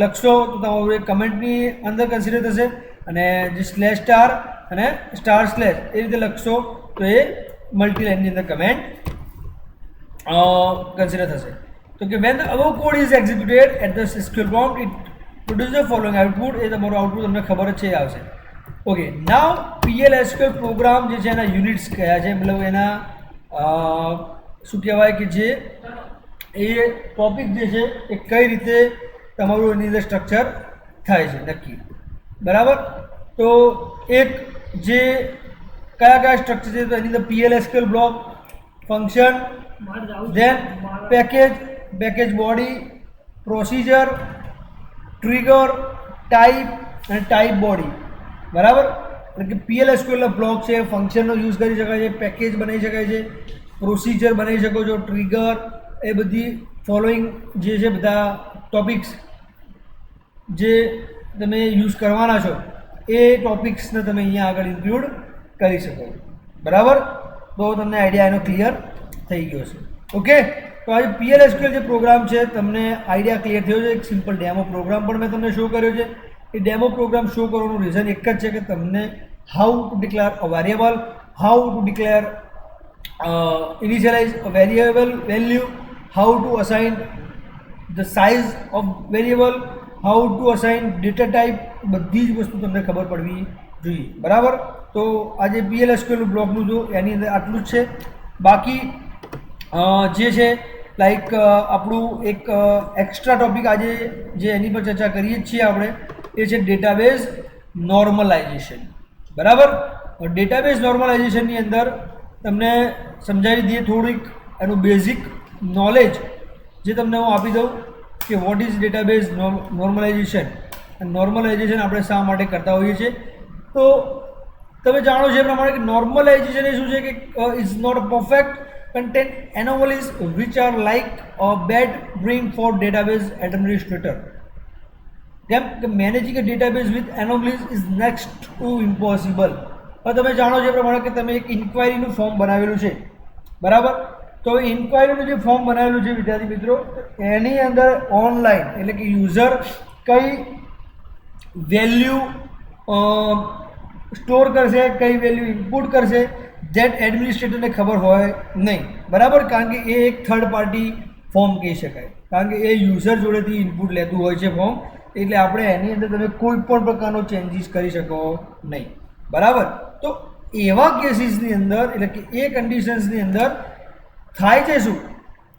લખશો તો તમારું એક કમેન્ટની અંદર કન્સિડર થશે, અને જે /star અને /slash એ રીતે લખશો તો એ મલ્ટી લાઇનની અંદર કમેન્ટ કન્સિડર થશે. તો કે when the above code is executed at the SQL prompt, it produces the following output. એ તમારું આઉટપુટ તમને ખબર જ છે એ આવશે. ઓકે, નાવ PL SQL પ્રોગ્રામ જે છે એના યુનિટ્સ કયા છે, મતલબ એના શું કહેવાય કે જે એ ટોપિક જે છે એ કઈ રીતે તમારું એની અંદર સ્ટ્રક્ચર થાય છે નક્કી. બરાબર? તો એક જે કયા કયા સ્ટ્રક્ચર છે તો એની અંદર PL SQL block, function, then package body, procedure, trigger, type અને ટાઈપ બોડી. બરાબર? એટલે કે PL SQL બ્લોક છે, ફંક્શનનો યુઝ કરી શકાય છે, પેકેજ બનાવી શકાય છે, પ્રોસિજર બનાવી શકો છો, ટ્રિગર, એ બધી ફોલોઈંગ જે છે બધા ટોપિક્સ જે તમે યુઝ કરવાના છો એ ટોપિક્સને તમે અહીંયા આગળ ઇન્ક્લુડ કરી શકો. બરાબર? તો તમને આઈડિયા એનો ક્લિયર થઈ ગયો છે. ઓકે, તો આજે PL SQL જે પ્રોગ્રામ છે તમને આઈડિયા ક્લિયર થયો છે. એક સિમ્પલ ડેમો પ્રોગ્રામ પણ મેં તમને શો કર્યો છે. એ ડેમો પ્રોગ્રામ શો કરવાનું રીઝન એક જ છે કે તમને how to declare a variable, how to declare initialize a variable value, how to assign the size of variable, how to assign data type, બધી જ વસ્તુ તમને ખબર પડવી જોઈએ. બરાબર? તો આજે PL SQL બ્લોકનું જો એની અંદર આટલું જ છે. બાકી જે છે લાઈક આપણું એક એક્સ્ટ્રા ટોપિક આજે જે એની પર ચર્ચા કરીએ જ છીએ આપણે એ છે ડેટાબેઝ નોર્મલાઇઝેશન. બરાબર? ડેટાબેઝ નોર્મલાઇઝેશનની અંદર તમને સમજાવી દઈએ થોડીક એનું બેઝિક નોલેજ જે તમને હું આપી દઉં કે what is database normalisation. Normalisation આપણે શા માટે કરતા હોઈએ છીએ તો તમે જાણો છો એ પ્રમાણે કે નોર્મલાઇઝેશન એ શું છે કે is not perfect contain anomalies which are like a bad dream for database administrator. Managing a database with anomalies is next to impossible. તમે જાણો છો એ પ્રમાણે કે તમે એક ઇન્ક્વાયરીનું ફોર્મ બનાવેલું છે. બરાબર? તો ઇન્ક્વાયરીનું જે ફોર્મ બનાવેલું છે વિદ્યાર્થી મિત્રો એની અંદર ઓનલાઈન એટલે કે યુઝર કઈ વેલ્યુ સ્ટોર કરશે, કઈ વેલ્યુ ઇનપુટ કરશે, જેટ એડમિનિસ્ટ્રેટરને ખબર હોય નહીં. બરાબર? કારણ કે એ એક થર્ડ પાર્ટી ફોર્મ કહી શકાય, કારણ કે એ યુઝર જોડેથી ઇનપુટ લેતું હોય છે ફોર્મ, એટલે આપણે એની અંદર તમે કોઈ પણ પ્રકારનો ચેન્જીસ કરી શકો નહીં. બરાબર? તો એવા કેસીસની અંદર એટલે કે એ કન્ડિશન્સની અંદર થાય છે શું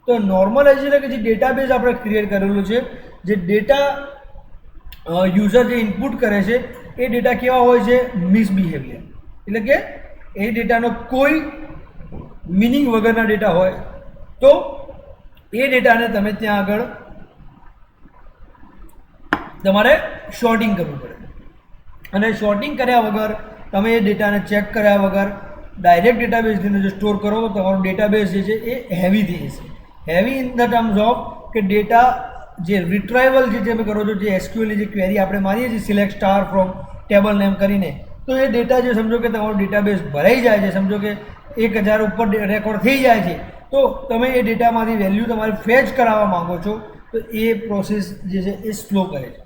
તો નોર્મલાઇઝેશન એટલે કે જે ડેટાબેઝ આપણે ક્રિએટ કરેલું છે, જે ડેટા યુઝર જે ઇનપુટ કરે છે એ ડેટા કેવા હોય છે? મિસબિહેવિયર, એટલે કે એ ડેટાનો કોઈ મિનિંગ વગરના ડેટા હોય તો એ ડેટાને તમે ત્યાં આગળ તમારે શોર્ટિંગ કરવું પડે, અને શોર્ટિંગ કર્યા વગર તમે એ ડેટાને ચેક કર્યા વગર ડાયરેક્ટ ડેટાબેઝની અંદર જો સ્ટોર કરો તો તમારું ડેટાબેઝ જે છે એ હેવી થઈ જશે. Heavy in the terms of કે ડેટા જે રિટ્રાઇવલ જે તમે કરો છો, જે એસક્યુએલની જે ક્વેરી આપણે મારીએ છીએ select star from table name કરીને, તો એ ડેટા જે સમજો કે તમારો ડેટાબેઝ ભરાઈ જાય છે, સમજો કે 1000 ઉપર રેકોર્ડ થઈ જાય છે, તો તમે એ ડેટામાંથી વેલ્યુ તમારે ફેચ કરાવવા માંગો છો તો એ પ્રોસેસ જે છે એ સ્લો કરે છે.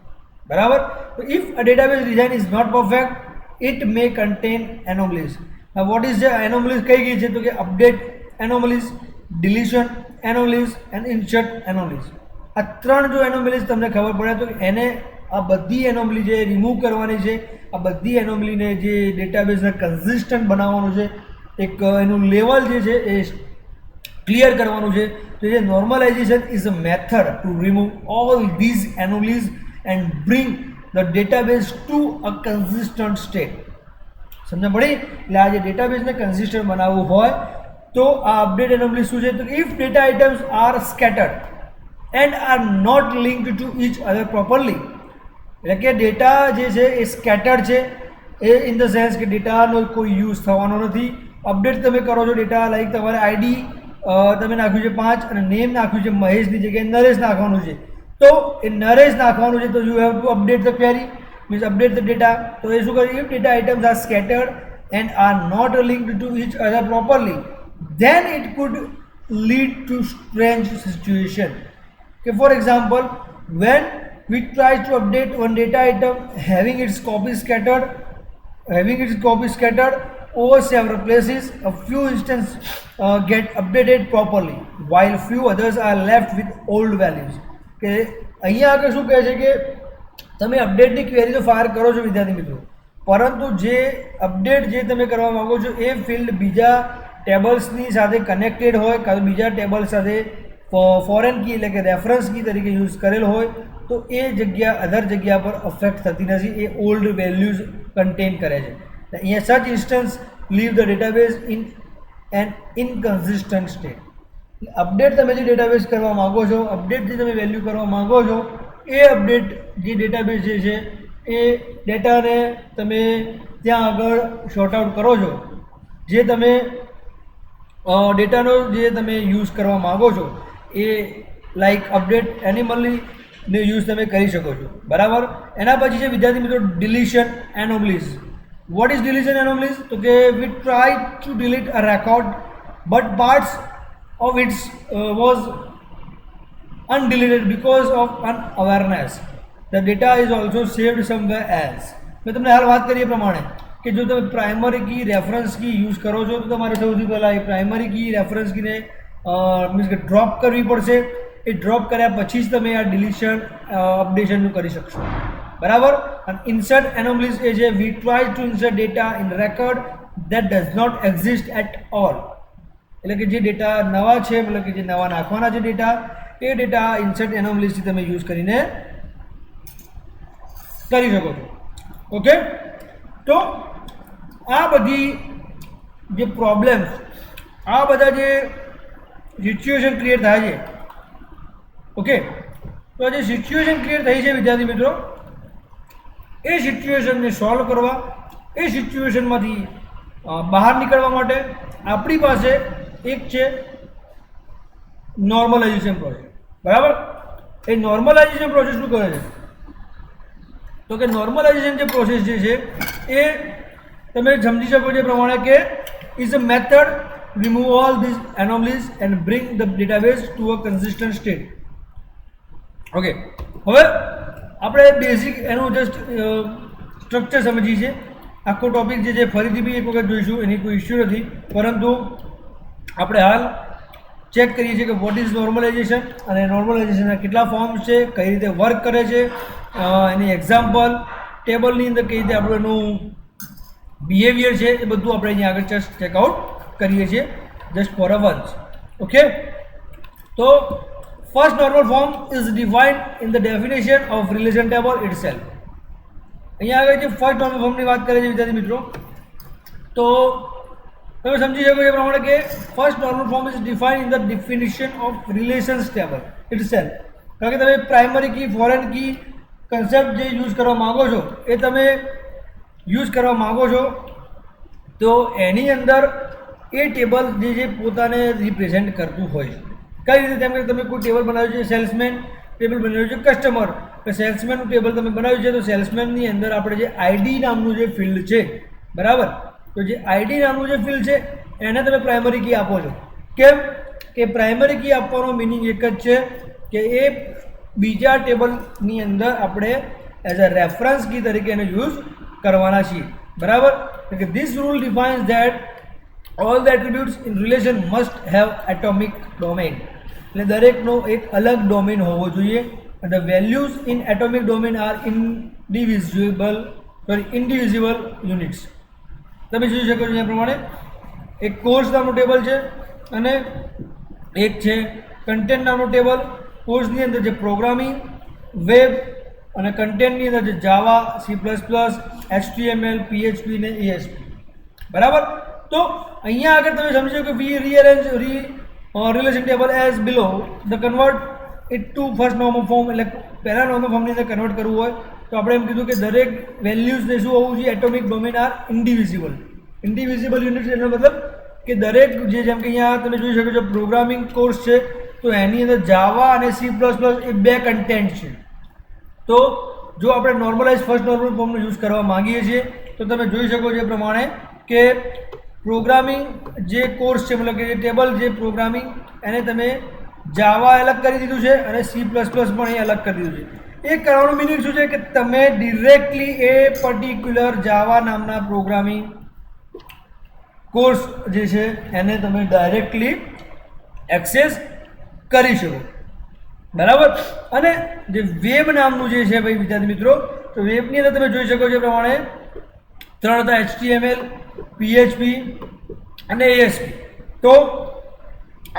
બરાબર? તો if a database design is not perfect it may contain anomalies. What is the anomalies કઈ ગઈ છે તો કે update anomalies, deletion anomalies and insert anomalies. આ ત્રણ જો એનોમલીઝ તમને ખબર પડે તો એને આ બધી એનોમલી જે રિમૂવ કરવાની છે, આ બધી એનોમલીને જે ડેટાબેઝને કન્સિસ્ટન્ટ બનાવવાનું છે, એક એનું લેવલ જે છે એ ક્લિયર કરવાનું છે. તો જે normalization is a method to remove all these anomalies and bring the database to a consistent state. સમજ પડી? એટલે આ જે ડેટાબેઝને કન્સિસ્ટન્ટ બનાવવું હોય તો આ અપડેટ એનોમલી શું છે? તો if data items are scattered and are not linked to each other properly, એટલે કે ડેટા જે છે એ સ્કેટર્ડ છે, એ ઇન ધ સેન્સ કે ડેટાનો કોઈ યુઝ થવાનો નથી. અપડેટ તમે કરો છો ડેટા, લાઈક તમારે આઈડી તમે નાખ્યું છે 5 અને નેમ નાખ્યું છે મહેશની જગ્યાએ નરેશ નાખવાનું છે, તો એ નરેશ નાખવાનું છે, તો you have to update the query, means update the data. તો એ શું કરે? If data items are scattered and are not linked to each other properly, then it could lead to strange situation. Okay, for example, when we try to update one data item having its copy scattered over several places, a few instances get updated properly while few others are left with old values. કે અહીંયા આગળ શું કહે છે કે તમે અપડેટની ક્વેરી તો ફાયર કરો છો વિદ્યાર્થી મિત્રો, પરંતુ જે અપડેટ જે તમે કરવા માગો છો એ ફિલ્ડ બીજા ટેબલ્સની સાથે કનેક્ટેડ હોય કાં તો બીજા ટેબલ સાથે ફોરેન કી એટલે કે રેફરન્સ કી તરીકે યુઝ કરેલ હોય તો એ જગ્યા અધર જગ્યા પર અફેક્ટ થતી નથી, એ ઓલ્ડ વેલ્યુઝ કન્ટેન કરે છે. અહીંયા such instance leave the database in an inconsistent state. Update તમે જે ડેટાબેઝ કરવા માગો છો, અપડેટ જે તમે વેલ્યુ કરવા માગો છો, એ અપડેટ જે ડેટાબેઝ જે છે એ ડેટાને તમે ત્યાં આગળ શોર્ટ આઉટ કરો છો, જે તમે ડેટાનો જે તમે યુઝ કરવા માગો છો એ લાઈક અપડેટ એનિમલી ને યુઝ તમે કરી શકો છો. બરાબર. એના પછી છે વિદ્યાર્થી મિત્રો ડિલીશન એનોમલીઝ. What is ડિલીશન એનોમલીઝ? તો કે વી try two delete a record but parts of its was undeleted because of unawareness. The data is also saved somewhere else. મેં તમને હાલ વાત કરી એ પ્રમાણે કે જો તમે પ્રાઇમરી કી રેફરન્સ કી યુઝ કરો છો તો તમારે સૌથી પહેલાં એ પ્રાઇમરી કી રેફરન્સ કીને મીન્સ કે ડ્રોપ કરવી પડશે. એ ડ્રોપ કર્યા પછી જ તમે આ ડિલીશન અપડેશનનું કરી શકશો. બરાબર. અને ઇન્સર્ટ એનોમલીઝ એ છે we try to insert data in record that does not exist at all, એટલે કે જે ડેટા નવા છે, મતલબ કે જે નવા નાખવાના છે ડેટા, એ ડેટા ઇન્સર્ટ એનોમલીઝથી તમે યુઝ કરીને કરી શકો છો. ઓકે. તો આ બધી જે પ્રોબ્લેમ્સ, આ બધા જે સિચ્યુએશન ક્રિએટ થાય છે, ઓકે, તો જે સિચ્યુએશન ક્રિએટ થઈ છે વિદ્યાર્થી મિત્રો, એ સિચ્યુએશનને સોલ્વ કરવા, એ સિચ્યુએશનમાંથી બહાર નીકળવા માટે આપણી પાસે એક છે નોર્મલાઇઝેશન પ્રોસેસ. બરાબર. એ નોર્મલાઇઝેશન પ્રોસેસ શું કરે છે? તો કે નોર્મલાઇઝેશન જે પ્રોસેસ જે છે એ તમે સમજી શકો છો એ પ્રમાણે કે is a method remove all this anomalies and bring the database to a consistent state. Okay. હવે આપણે બેઝિક એનું જસ્ટ સ્ટ્રક્ચર સમજીએ છીએ. આખો ટોપિક જે છે ફરીથી બી એક વખત જોઈશું, એની કોઈ ઇસ્યુ નથી, પરંતુ આપણે હાલ ચેક કરીએ છીએ કે વોટ ઇઝ નોર્મલાઇઝેશન અને નોર્મલાઇઝેશનના કેટલા ફોર્મ્સ છે, કઈ રીતે વર્ક કરે છે, એની એક્ઝામ્પલ, ટેબલની અંદર કઈ રીતે આપણું એનું બિહેવિયર છે, એ બધું આપણે અહીંયા આગળ જસ્ટ ચેકઆઉટ કરીએ છીએ just for a once. Okay. તો first normal form is defined in the definition of relation table itself. અહીંયા આગળ જે ફર્સ્ટ નોર્મલ ફોર્મની વાત કરે છે વિદ્યાર્થી મિત્રો, તો તમે સમજી શકો એ પ્રમાણે કે first normal form is defined in the definition of relations table itself. કારણ કે તમે primary key, foreign key concept જે યુઝ કરવા માગો છો એ તમે યુઝ કરવા માગો છો, તો એની અંદર એ ટેબલ જે પોતાને રિપ્રેઝેન્ટ કરતું હોય છે. કઈ રીતે? જેમ કે તમે કોઈ ટેબલ બનાવ્યું છે, સેલ્સમેન ટેબલ બનાવ્યું છે, કસ્ટમર, તો સેલ્સમેનનું ટેબલ તમે બનાવ્યું છે, તો સેલ્સમેનની અંદર આપણે જે આઈડી નામનું જે ફિલ્ડ છે, બરાબર, તો જે આઈડી નામનું જે ફિલ્ડ છે એને તમે પ્રાઇમરી કી આપો છો. કેમ? કે પ્રાઇમરી કી આપવાનો મિનિંગ એક જ છે કે એ બીજા ટેબલની અંદર આપણે એઝ અ રેફરન્સ કી તરીકે એને યુઝ કરવાના છીએ. બરાબર. કે this rule defines that all the attributes in relation must have atomic domain. એટલે દરેકનો એક અલગ ડોમેન હોવો જોઈએ. The values in atomic domain are indivisible units. તમે જોઈ શકો છો એ પ્રમાણે એક કોર્સ નામનું ટેબલ છે અને એક છે કન્ટેન્ટ નામનું ટેબલ. કોર્સની અંદર જે પ્રોગ્રામિંગ, વેબ અને કન્ટેન્ટની અંદર જે Java, C plus plus, HTML, PHP ને ESP, બરાબર. તો અહીંયા આગળ તમે સમજો કે we rearrange relation table as below the convert it to first normal form, એટલે પહેલા નોર્મલ ફોર્મની અંદર કન્વર્ટ કરવું હોય તો આપણે એમ કીધું કે દરેક વેલ્યુઝને શું હોવું જોઈએ, એટોમિક ડોમેન આર ઇન્ડિવિઝિબલ. ઇન્ડિવિઝિબલ યુનિટ એનો મતલબ કે દરેક જેમ કે અહીંયા તમે જોઈ શકો છો પ્રોગ્રામિંગ કોર્સ છે તો એની અંદર જાવા અને સી પ્લસ પ્લસ એ બે કન્ટેન્ટ છે. તો જો આપણે નોર્મલાઇઝ ફર્સ્ટ નોર્મલ ફોર્મનો યુઝ કરવા માંગીએ છીએ તો તમે જોઈ શકો છો એ પ્રમાણે કે પ્રોગ્રામિંગ જે કોર્સ છે મતલબ કે જે ટેબલ જે પ્રોગ્રામિંગ એને તમે જાવા અલગ કરી દીધું છે અને સી પ્લસ પ્લસ પણ અહીં અલગ કરી દીધું છે. એ કરવાનું મિનિંગ શું છે કે તમે ડિરેક્ટલી એ પર્ટિક્યુલર જાવા નામના પ્રોગ્રામિંગ કોર્સ જે છે એને તમે ડાયરેક્ટલી એક્સેસ કરી શકો. બરાબર. અને જે વેબ નામનું જે છે ભાઈ વિદ્યાર્થી મિત્રો, તો વેબની અંદર તમે જોઈ શકો છો એ પ્રમાણે ત્રણ હતા, HTML, PHP અને ASP. તો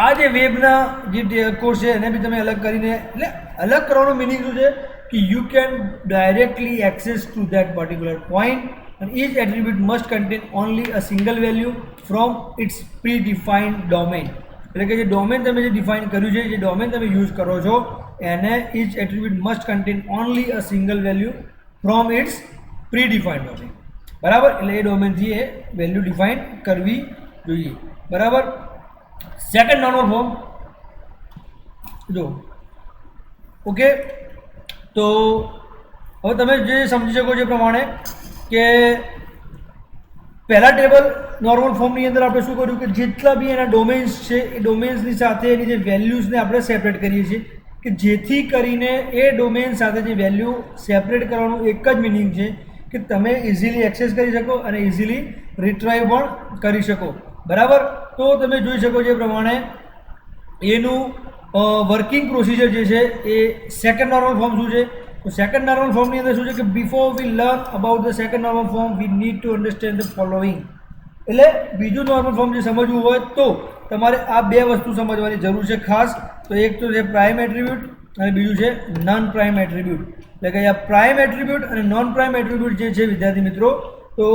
આ જે વેબના જે કોર્સ છે એને બી તમે અલગ કરીને, એટલે અલગ કરવાનો મિનિંગ શું છે કે you can directly access two that particular point and each attribute must contain only a single value from its predefined domain. એટલે કે જે ડોમેન તમે જે ડિફાઇન કર્યું છે, જે ડોમેન તમે યુઝ કરો છો એને each attribute must contain only a single value from its predefined domain. બરાબર. એટલે એ ડોમેનથી એ વેલ્યુ ડિફાઇન કરવી જોઈએ. બરાબર. સેકન્ડ નોર્મલ ફોર્મ જો ઓકે. તો હવે તમે જે સમજી શકો છો એ પ્રમાણે કે પહેલા ટેબલ નોર્મલ ફોર્મની અંદર આપણે શું કર્યું કે જેટલા બી એના ડોમેન્સ છે એ ડોમેન્સની સાથે એની જે વેલ્યુઝને આપણે સેપરેટ કરીએ છીએ કે જેથી કરીને એ ડોમેન સાથે જે વેલ્યુ સેપરેટ કરવાનું એક જ મિનિંગ છે કે તમે ઇઝીલી એક્સેસ કરી શકો અને ઇઝીલી રિટ્રાઈવ પણ કરી શકો. બરાબર. તો તમે જોઈ શકો છો એ પ્રમાણે એનું વર્કિંગ પ્રોસિજર જે છે એ સેકન્ડ નોર્મલ ફોર્મ શું છે. તો સેકન્ડ નોર્મલ ફોર્મની અંદર શું છે કે before we learn about the second normal form we need to understand the following. એટલે બીજું નોર્મલ ફોર્મ જે સમજવું હોય તો તમારે આ બે વસ્તુ સમજવાની જરૂર છે ખાસ. તો એક તો છે પ્રાઇમ એટ્રીબ્યુટ અને બીજું છે નોન પ્રાઇમ એટ્રીબ્યુટ. એટલે કે આ પ્રાઇમ એટ્રીબ્યુટ અને નોન પ્રાઇમ એટ્રીબ્યુટ જે છે વિદ્યાર્થી મિત્રો, તો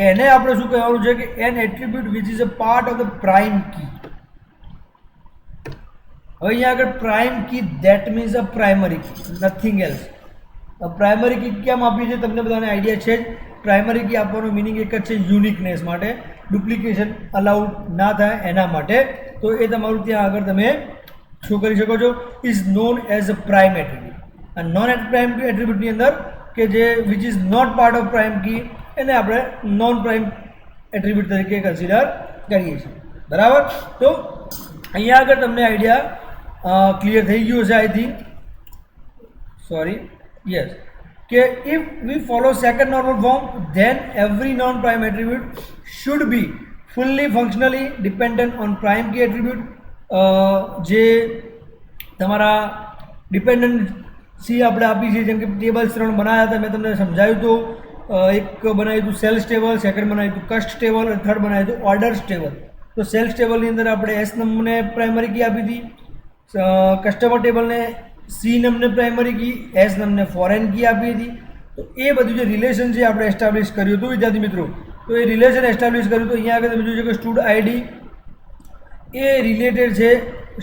એને આપણે શું કહેવાનું છે કે an attribute which is a part of the prime key. હવે અહીંયા આગળ prime key that means a primary key, nothing else. Primary key કેમ આપી છે તમને બધાને આઈડિયા છે જ. પ્રાઇમરી કી આપવાનો મિનિંગ એક જ છે, યુનિકનેસ માટે, ડુપ્લિકેશન અલાઉડ ના થાય એના માટે. તો એ તમારું ત્યાં આગળ તમે શું કરી શકો છો, is known as a prime attribute. અને નોન પ્રાઇમ એટ્રીબ્યુટની અંદર કે જે which is not part of prime key એને આપણે નોન પ્રાઇમ એટ્રીબ્યુટ તરીકે કન્સિડર કરીએ છીએ. બરાબર. તો અહીંયા આગળ તમને આઈડિયા ક્લિયર થઈ ગયો છે આઈ થિંક. સોરી, yes, કે if we follow second normal form then every non prime attribute should be fully functionally dependent on prime key attribute. જે તમારા ડિપેન્ડન્સી આપણે આપી છે, જેમ કે ટેબલ્સ 3 બનાવ્યા હતા, મેં તમને સમજાવ્યું હતું. એક બનાવ્યું હતું સેલ્સ ટેબલ, સેકન્ડ બનાવ્યું હતું કસ્ટ ટેબલ અને થર્ડ બનાવ્યું હતું ઓર્ડર્સ ટેબલ. તો સેલ્સ ટેબલની અંદર આપણે એસ નંબરને પ્રાઇમરી કી આપી હતી, કસ્ટમર ટેબલને સી નમને પ્રાઇમરી કી, એસ નમને ફોરેન કી આપી હતી. તો એ બધું જે રિલેશન છે આપણે એસ્ટાબ્લિશ કર્યું હતું વિદ્યાર્થી મિત્રો. તો એ રિલેશન એસ્ટાબ્લિશ કર્યું તો અહીંયા આગળ તમે જોઈ શકો સ્ટુડ આઈડી એ રિલેટેડ છે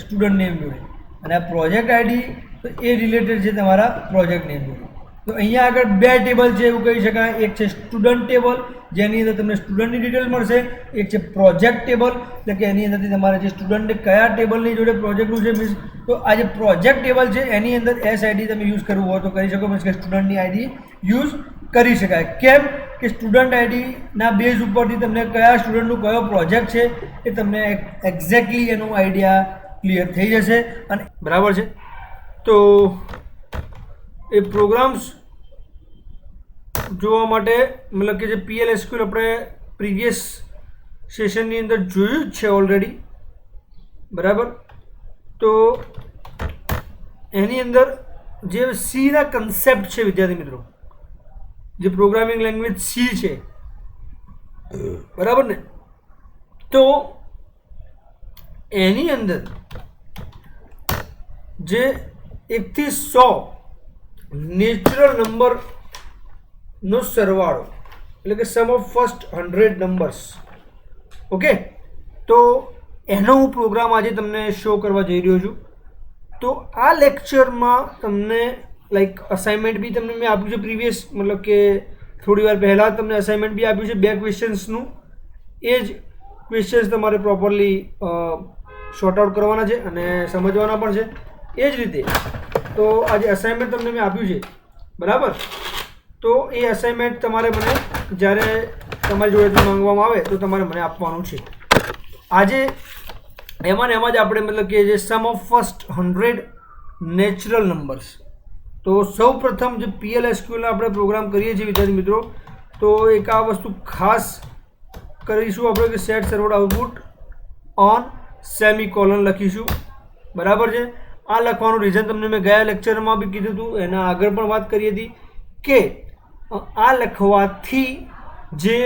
સ્ટુડન્ટ નેમ જોડે, અને આ પ્રોજેક્ટ આઈડી તો એ રિલેટેડ છે તમારા પ્રોજેક્ટ નેમ જોડે. તો અહીંયા આગળ બે ટેબલ છે એવું કહી શકાય. એક છે સ્ટુડન્ટ ટેબલ જેની અંદર તમને સ્ટુડન્ટની ડિટેલ મળશે, એક છે પ્રોજેક્ટ ટેબલ એટલે કે એની અંદરથી તમારે જે સ્ટુડન્ટ કયા ટેબલની જોડે પ્રોજેક્ટનું છે મીન્સ. તો આ જે પ્રોજેક્ટ ટેબલ છે એની અંદર એસ આઈડી તમે યુઝ કરવું હોય તો કરી શકો, મીન્સ કે સ્ટુડન્ટની આઈડી યુઝ કરી શકાય. કેમ કે સ્ટુડન્ટ આઈડીના બેઝ ઉપરથી તમને કયા સ્ટુડન્ટનું કયો પ્રોજેક્ટ છે એ તમને એક્ઝેક્ટલી એનો આઈડિયા ક્લિયર થઈ જશે. અને બરાબર છે. તો એ પ્રોગ્રામ્સ જોવા માટે મતલબ કે જે PLSQL આપણે પ્રીવિયસ સેશનની અંદર જોયું જ છે ઓલરેડી. બરાબર. તો એની અંદર જે સીના કન્સેપ્ટ છે વિદ્યાર્થી મિત્રો, જે પ્રોગ્રામિંગ લેંગ્વેજ સી છે, બરાબર ને, તો એની અંદર જે 1 થી 100 નેચરલ નંબરનો સરવાળો એટલે કે sum of first 100 numbers okay, તો એનો હું પ્રોગ્રામ આજે તમને શો કરવા જઈ રહ્યો છું. તો આ લેક્ચરમાં તમને લાઈક અસાઇનમેન્ટ બી તમને મેં આપ્યું છે પ્રીવિયસ, મતલબ કે થોડી વાર પહેલાં તમને અસાઇનમેન્ટ બી આપ્યું છે 2 ક્વેશ્ચન્સનું. એ જ ક્વેશ્ચન્સ તમારે પ્રોપરલી શોર્ટ આઉટ કરવાના છે અને સમજવાના પણ છે. એ જ રીતે તો આજે અસાઇનમેન્ટ તમને મેં આપ્યું છે, બરાબર. તો એ અસાઇનમેન્ટ તમારે મને જ્યારે તમારી જોડેથી માંગવામાં આવે તો તમારે મને આપવાનું છે. આજે એમાં ને એમાં જ આપણે મતલબ કે જે સમ ઓફ ફર્સ્ટ 100 નેચરલ નંબર્સ. તો સૌ પ્રથમ જે PLSQL આપણે પ્રોગ્રામ કરીએ છીએ વિદ્યાર્થી મિત્રો, તો એક આ વસ્તુ ખાસ કરીશું આપણે કે set server output on semicolon લખીશું, બરાબર છે. આ લખવાનું રીઝન તમને મેં ગયા લેક્ચરમાં બી કીધું હતું, એના આગળ પણ વાત કરી હતી કે આ લખવાથી જે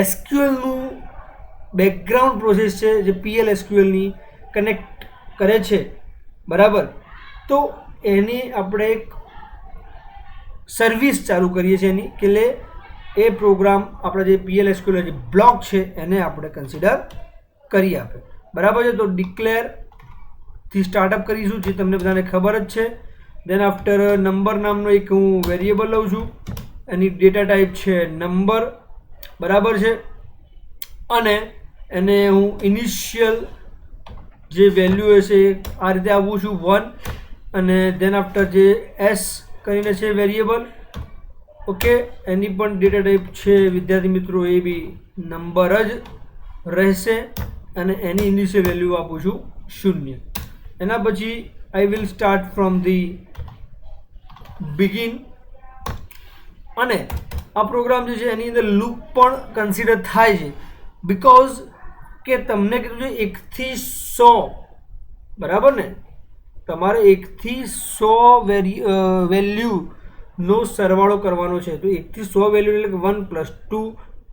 SQLનું બેકગ્રાઉન્ડ પ્રોસેસ છે જે PLSQLની કનેક્ટ કરે છે, બરાબર. તો એની આપણે એક સર્વિસ ચાલુ કરીએ છીએ એની કે લે એ પ્રોગ્રામ આપણા જે PLSQL જે બ્લોક છે એને આપણે કન્સિડર કરી આપે, બરાબર છે. તો ડિક્લેરથી સ્ટાર્ટઅપ કરીશું, જે તમને બધાને ખબર જ છે. દેન આફ્ટર નંબર નામનો એક હું વેરિયેબલ લઉં છું, એની ડેટા ટાઈપ છે નંબર, બરાબર છે. અને એને હું ઇનિશિયલ જે વેલ્યુ હશે આ રીતે આપું છું 1, અને દેન આફ્ટર જે એસ કરીને છે વેરિયેબલ, ઓકે, એની પણ ડેટા ટાઈપ છે વિદ્યાર્થી મિત્રો એ બી નંબર જ રહેશે, અને એની ઇનિશિયલ વેલ્યુ આપું છું 0. એના પછી I will start from the begin. અને આ પ્રોગ્રામ જે છે એની અંદર લૂપ પણ કન્સિડર થાય છે, બિકોઝ કે તમને કીધું છે 1 થી 100, બરાબર ને. તમારે 1 થી 100 વેલ્યુનો સરવાળો કરવાનો છે. તો 1 થી 100 વેલ્યુ એટલે 1 + 2,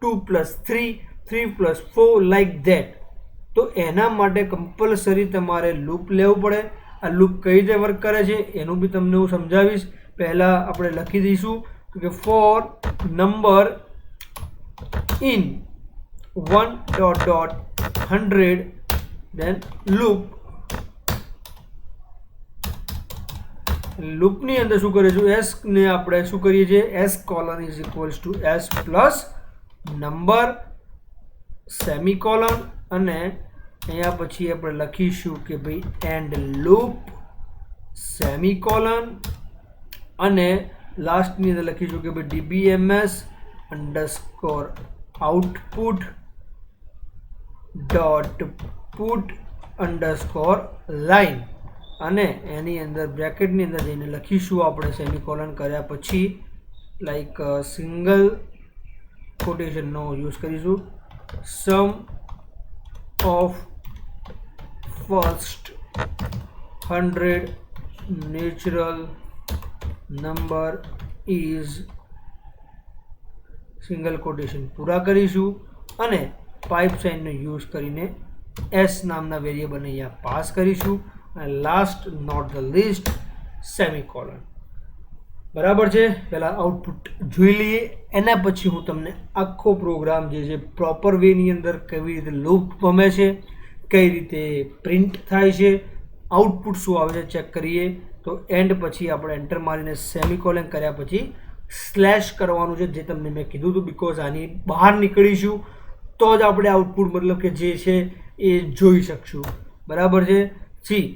2 + 3, 3 + 4 લાઈક ધેટ. તો એના માટે કમ્પલસરી તમારે લૂપ લેવું પડે. આ લૂપ કઈ રીતે વર્ક કરે છે એનું બી તમને હું સમજાવીશ. પહેલાં આપણે લખી દઈશું કે ફોર નંબર ઇન 1.100 દેન લૂપની અંદર શું કરીશું, એસ ને આપણે શું કરીએ છીએ, S colon is equals two S plus number semicolon, અને અહીંયા પછી આપણે લખીશું કે ભાઈ એન્ડ લૂપ સેમિકોલન, અને લાસ્ટની અંદર લખીશું કે ભાઈ DBMS underscore output dot put underscore line, અને એની અંદર બ્રેકેટની અંદર જઈને લખીશું આપણે સેમિકોલન કર્યા પછી લાઈક સિંગલ કોટેશનનો યુઝ કરીશું, sum of first 100 natural number is single quotation પૂરા કરીશું, અને પાઇપ સાઇનનો યુઝ કરીને એસ નામના વેરિયેબલને અહીંયા પાસ કરીશું, અને last note the list semicolon, બરાબર છે. પહેલાં આઉટપુટ જોઈ લઈએ, એના પછી હું તમને આખો પ્રોગ્રામ જે છે પ્રોપર વેની અંદર કેવી રીતે લૂપ ગમે છે, કઈ રીતે પ્રિન્ટ થાય છે, આઉટપુટ શું આવે છે ચેક કરીએ. તો એન્ડ પછી આપણે એન્ટર મારીને સેમિકોલન કર્યા પછી સ્લેશ કરવાનું છે, જે તમને મેં કીધું હતું, બિકોઝ આની બહાર નીકળીશું તો જ આપણે આઉટપુટ મતલબ કે જે છે એ જોઈ શકશું, બરાબર છે. C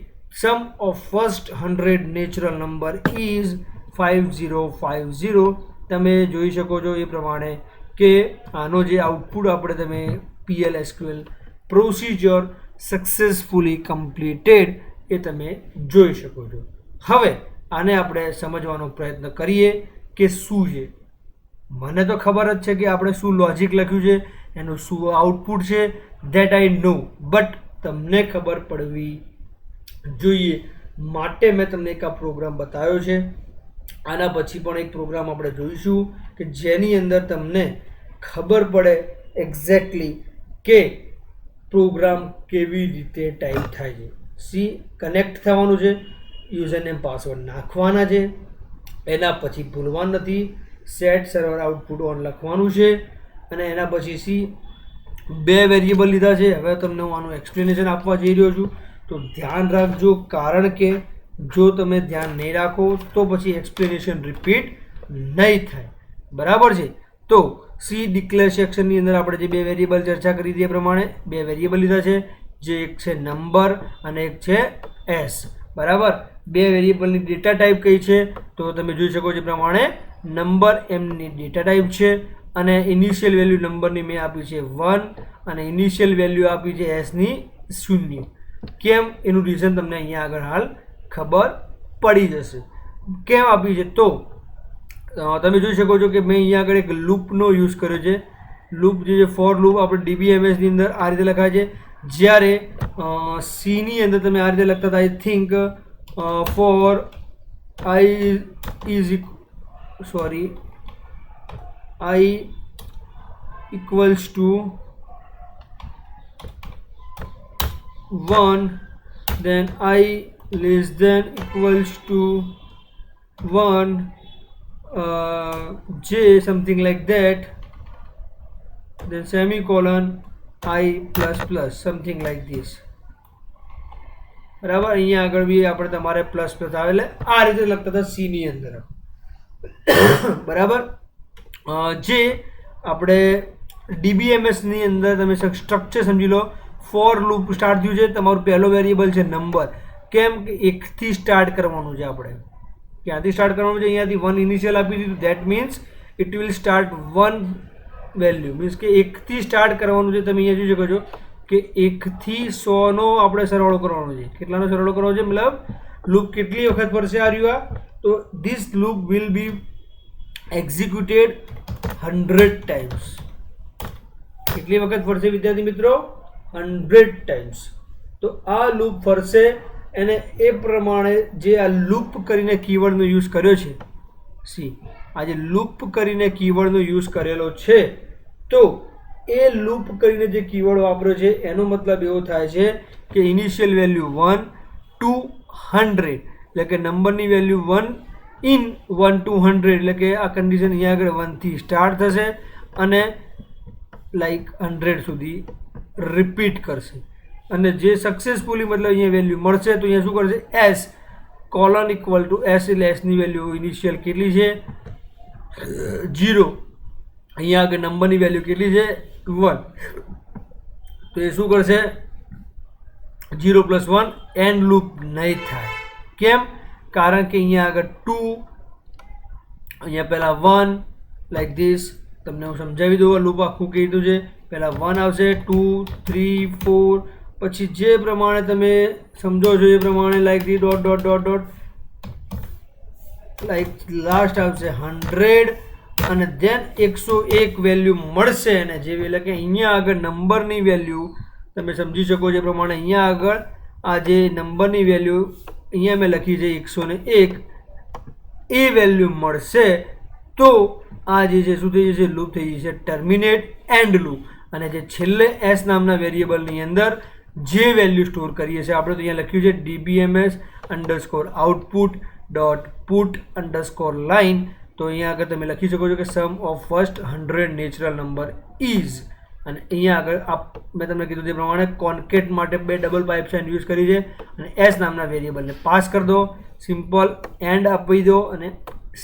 sum of first 100 natural number is 5050. તમે જોઈ શકો છો એ પ્રમાણે કે આનો જે આઉટપુટ આપણે તમે PLSQL પ્રોસિજર સક્સેસફુલી કમ્પ્લીટેડ એ તમે જોઈ શકો છો. હવે આને આપણે સમજવાનો પ્રયત્ન કરીએ કે શું છે. મને તો ખબર જ છે કે આપણે શું લોજિક લખ્યું છે, એનું શું આઉટપુટ છે, ધેટ આઈ નો, બટ તમને ખબર પડવી જોઈએ માટે મેં તમને એક આ પ્રોગ્રામ બતાવ્યો છે. આના પછી પણ એક પ્રોગ્રામ આપણે જોઈશું કે જેની અંદર તમને ખબર પડે એક્ઝેક્ટલી કે પ્રોગ્રામ કેવી રીતે ટાઈપ થાય છે. સી કનેક્ટ થવાનું છે, યુઝરનેમ પાસવર્ડ નાખવાના છે, એના પછી ભૂલવાનું નથી, સેટ સર્વર આઉટપુટ ઓન લખવાનું છે, અને એના પછી સી 2 વેરિયેબલ લીધા છે. હવે તમને હું આનું એક્સપ્લેનેશન આપવા જઈ રહ્યો છું, તો ધ્યાન રાખજો, કારણ કે જો તમે ધ્યાન નહીં રાખો તો પછી એક્સપ્લેનેશન રિપીટ નહીં થાય. બરાબર છે. તો સી ડિક્લેર સેક્શનની અંદર આપણે જે 2 વેરિયેબલ ચર્ચા કરી હતી એ પ્રમાણે 2 વેરિયેબલ લીધા છે, જે એક છે નંબર અને એક છે એસ. બરાબર. 2 વેરિયેબલની ડેટા ટાઈપ કઈ છે તો તમે જોઈ શકો છો એ પ્રમાણે નંબર એમની ડેટા ટાઈપ છે અને ઇનિશિયલ વેલ્યુ નંબરની મેં આપી છે 1 અને ઇનિશિયલ વેલ્યુ આપી છે એસની 0. કેમ એનું રીઝન તમને અહીંયા આગળ હાલ ખબર પડી જશે કેમ આપી છે. તો તમે જોઈ શકો છો કે મેં અહીંયા આગળ એક લૂપનો યુઝ કર્યો છે. લૂપ જે ફોર લૂપ આપણે DBMSની અંદર આ રીતે લખાય છે. જ્યારે સીની અંદર તમે આ રીતે લખતા હતા, I think for I equals to 1, then I less than equals to 1, j something like that, then semicolon I plus plus something like this. બરાબર. અહીંયા આગળ બી આપણે તમારે પ્લસ પ્લસ આવે એટલે આ રીતે લખતા હતા સીની અંદર. બરાબર. જે આપણે DBMSની અંદર તમે સ્ટ્રક્ચર સમજી લો. ફોર લૂપ સ્ટાર્ટ થયું છે, તમારું પહેલો વેરિયેબલ છે નંબર. કેમ કે 1 થી સ્ટાર્ટ કરવાનું છે, આપણે ક્યાંથી સ્ટાર્ટ કરવાનું છે, અહીંયાથી 1 ઇનિશિયલ આપી દીધું. That means it will start 1 value, means કે 1 થી સ્ટાર્ટ કરવાનું છે. તમે અહીંયા જોઈ શકો છો કે 1 થી 100નો આપણે સરવાળો કરવાનો છે. કેટલાનો સરવાળો કરવાનો છે, મતલબ લૂપ કેટલી વખત ફરશે આ રહ્યું. તો this loop will be executed 100 times. કેટલી વખત ફરશે વિદ્યાર્થી મિત્રો? 100 ટાઈમ્સ. તો આ લૂપ ફરશે અને એ પ્રમાણે જે આ લૂપ કરીને કીવર્ડનો યુઝ કર્યો છે, સી આ જે લૂપ કરીને કીવર્ડનો યુઝ કરેલો છે, તો એ લૂપ કરીને જે કીવર્ડ વાપર્યો છે એનો મતલબ એવો થાય છે કે ઇનિશિયલ વેલ્યુ 1 to 100, એટલે કે નંબરની વેલ્યુ 1 in 1 to 100, એટલે કે આ કન્ડિશન અહીંયા આગળ 1 થી સ્ટાર્ટ થશે અને લાઈક 100 સુધી રિપીટ કરશે. અને જે સક્સેસફુલી મતલબ અહીંયા વેલ્યુ મળશે તો અહીંયા શું કરશે, S colon equal to S, એટલે એસની વેલ્યુ ઇનિશિયલ કેટલી છે 0, અહીંયા આગળ નંબરની વેલ્યુ કેટલી છે 1, તો એ શું કરશે 0 + 1 એન્ડ લૂપ નહીં થાય. કેમ? કારણ કે અહીંયા આગળ 2, અહીંયા પહેલાં 1 લાઈક ધીસ. તમને હું સમજાવી દઉં લૂપ આખું કેવી રીતનું છે. પહેલાં 1 આવશે, 2, 3, 4, પછી જે પ્રમાણે તમે સમજો છો એ પ્રમાણે like the dot dot dot dot like last આવશે 100 અને ધેન 101 વેલ્યુ મળશે. અને જે એટલે કે અહીંયા આગળ નંબરની વેલ્યુ તમે સમજી શકો છો એ પ્રમાણે અહીંયા આગળ આ જે નંબરની વેલ્યુ અહીંયા મેં લખી છે 101, એ વેલ્યુ મળશે. તો આ જે છે શું થઈ જશે, લૂપ થઈ જશે ટર્મિનેટ એન્ડ લૂપ. અને જે છેલ્લે એસ નામના વેરિયેબલની અંદર જે વેલ્યુ સ્ટોર કરીએ છીએ આપણે, તો અહીંયા લખ્યું છે DBMS_output.put_line. તો અહીંયા આગળ તમે લખી શકો છો કે sum of first 100 natural number is. અને અહીંયા આગળ મેં તમને કીધું તે પ્રમાણે કોન્કેટ માટે 2 ડબલ પાઇપ સાઇન યુઝ કરી છે અને એસ નામના વેરિયેબલને પાસ કરી દો, સિમ્પલ એન્ડ આપી દો અને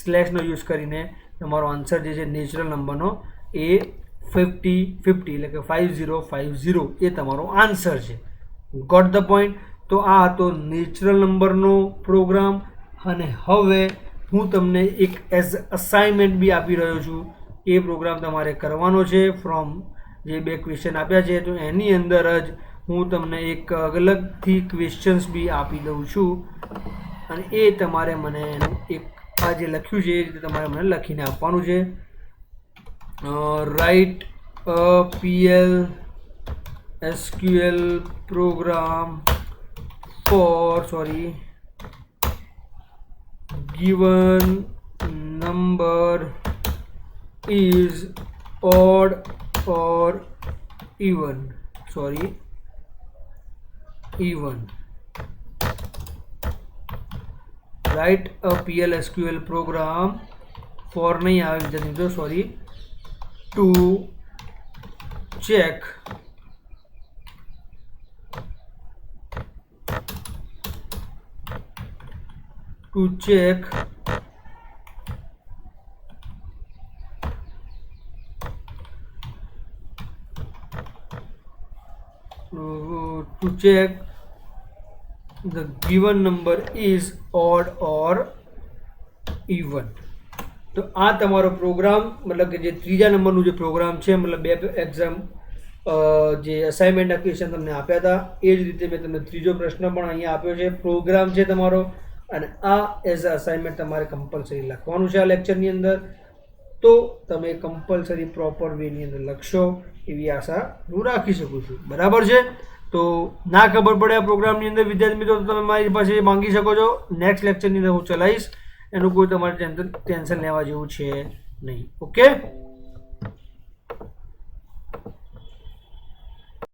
સ્લેશનો યુઝ કરીને તમારો આન્સર જે છે નેચરલ નંબરનો એ 50 એટલે કે 5050 એ તમારો આન્સર છે. Got the point. તો આ હતો નેચરલ નંબરનો પ્રોગ્રામ. અને હવે હું તમને એક એઝ અસાઇનમેન્ટ બી આપી રહ્યો છું. એ પ્રોગ્રામ તમારે કરવાનો છે ફ્રોમ જે 2 ક્વેશ્ચન આપ્યા છે, તો એની અંદર જ હું તમને એક અલગથી ક્વેશ્ચન્સ બી આપી દઉં છું અને એ તમારે મને એનું એક આ જે લખ્યું છે એ રીતે તમારે મને લખીને આપવાનું છે. Write a PL SQL program for given number is odd or even. Write a PL SQL program for to check the given number is odd or even. તો આ તમારો પ્રોગ્રામ મતલબ કે જે ત્રીજા નંબરનું જે પ્રોગ્રામ છે મતલબ બે એક્ઝામ જે અસાઇનમેન્ટના ક્વેશ્ચન તમને આપ્યા હતા એ જ રીતે મેં તમને ત્રીજો પ્રશ્ન પણ અહીંયા આપ્યો છે. પ્રોગ્રામ છે તમારો અને આ એઝ અ અસાઇનમેન્ટ તમારે કમ્પલસરી લખવાનું છે આ લેક્ચરની અંદર. તો તમે કમ્પલસરી પ્રોપર વેની અંદર લખશો એવી આશા હું રાખી શકું છું. બરાબર છે. તો ના ખબર પડે આ પ્રોગ્રામની અંદર વિદ્યાર્થી મિત્રો તો તમે મારી પાસે માંગી શકો છો. નેક્સ્ટ લેક્ચરની અંદર હું ચલાવીશ, એનું કોઈ તમારે ટેન્શન લેવા જેવું છે નહીં. ઓકે.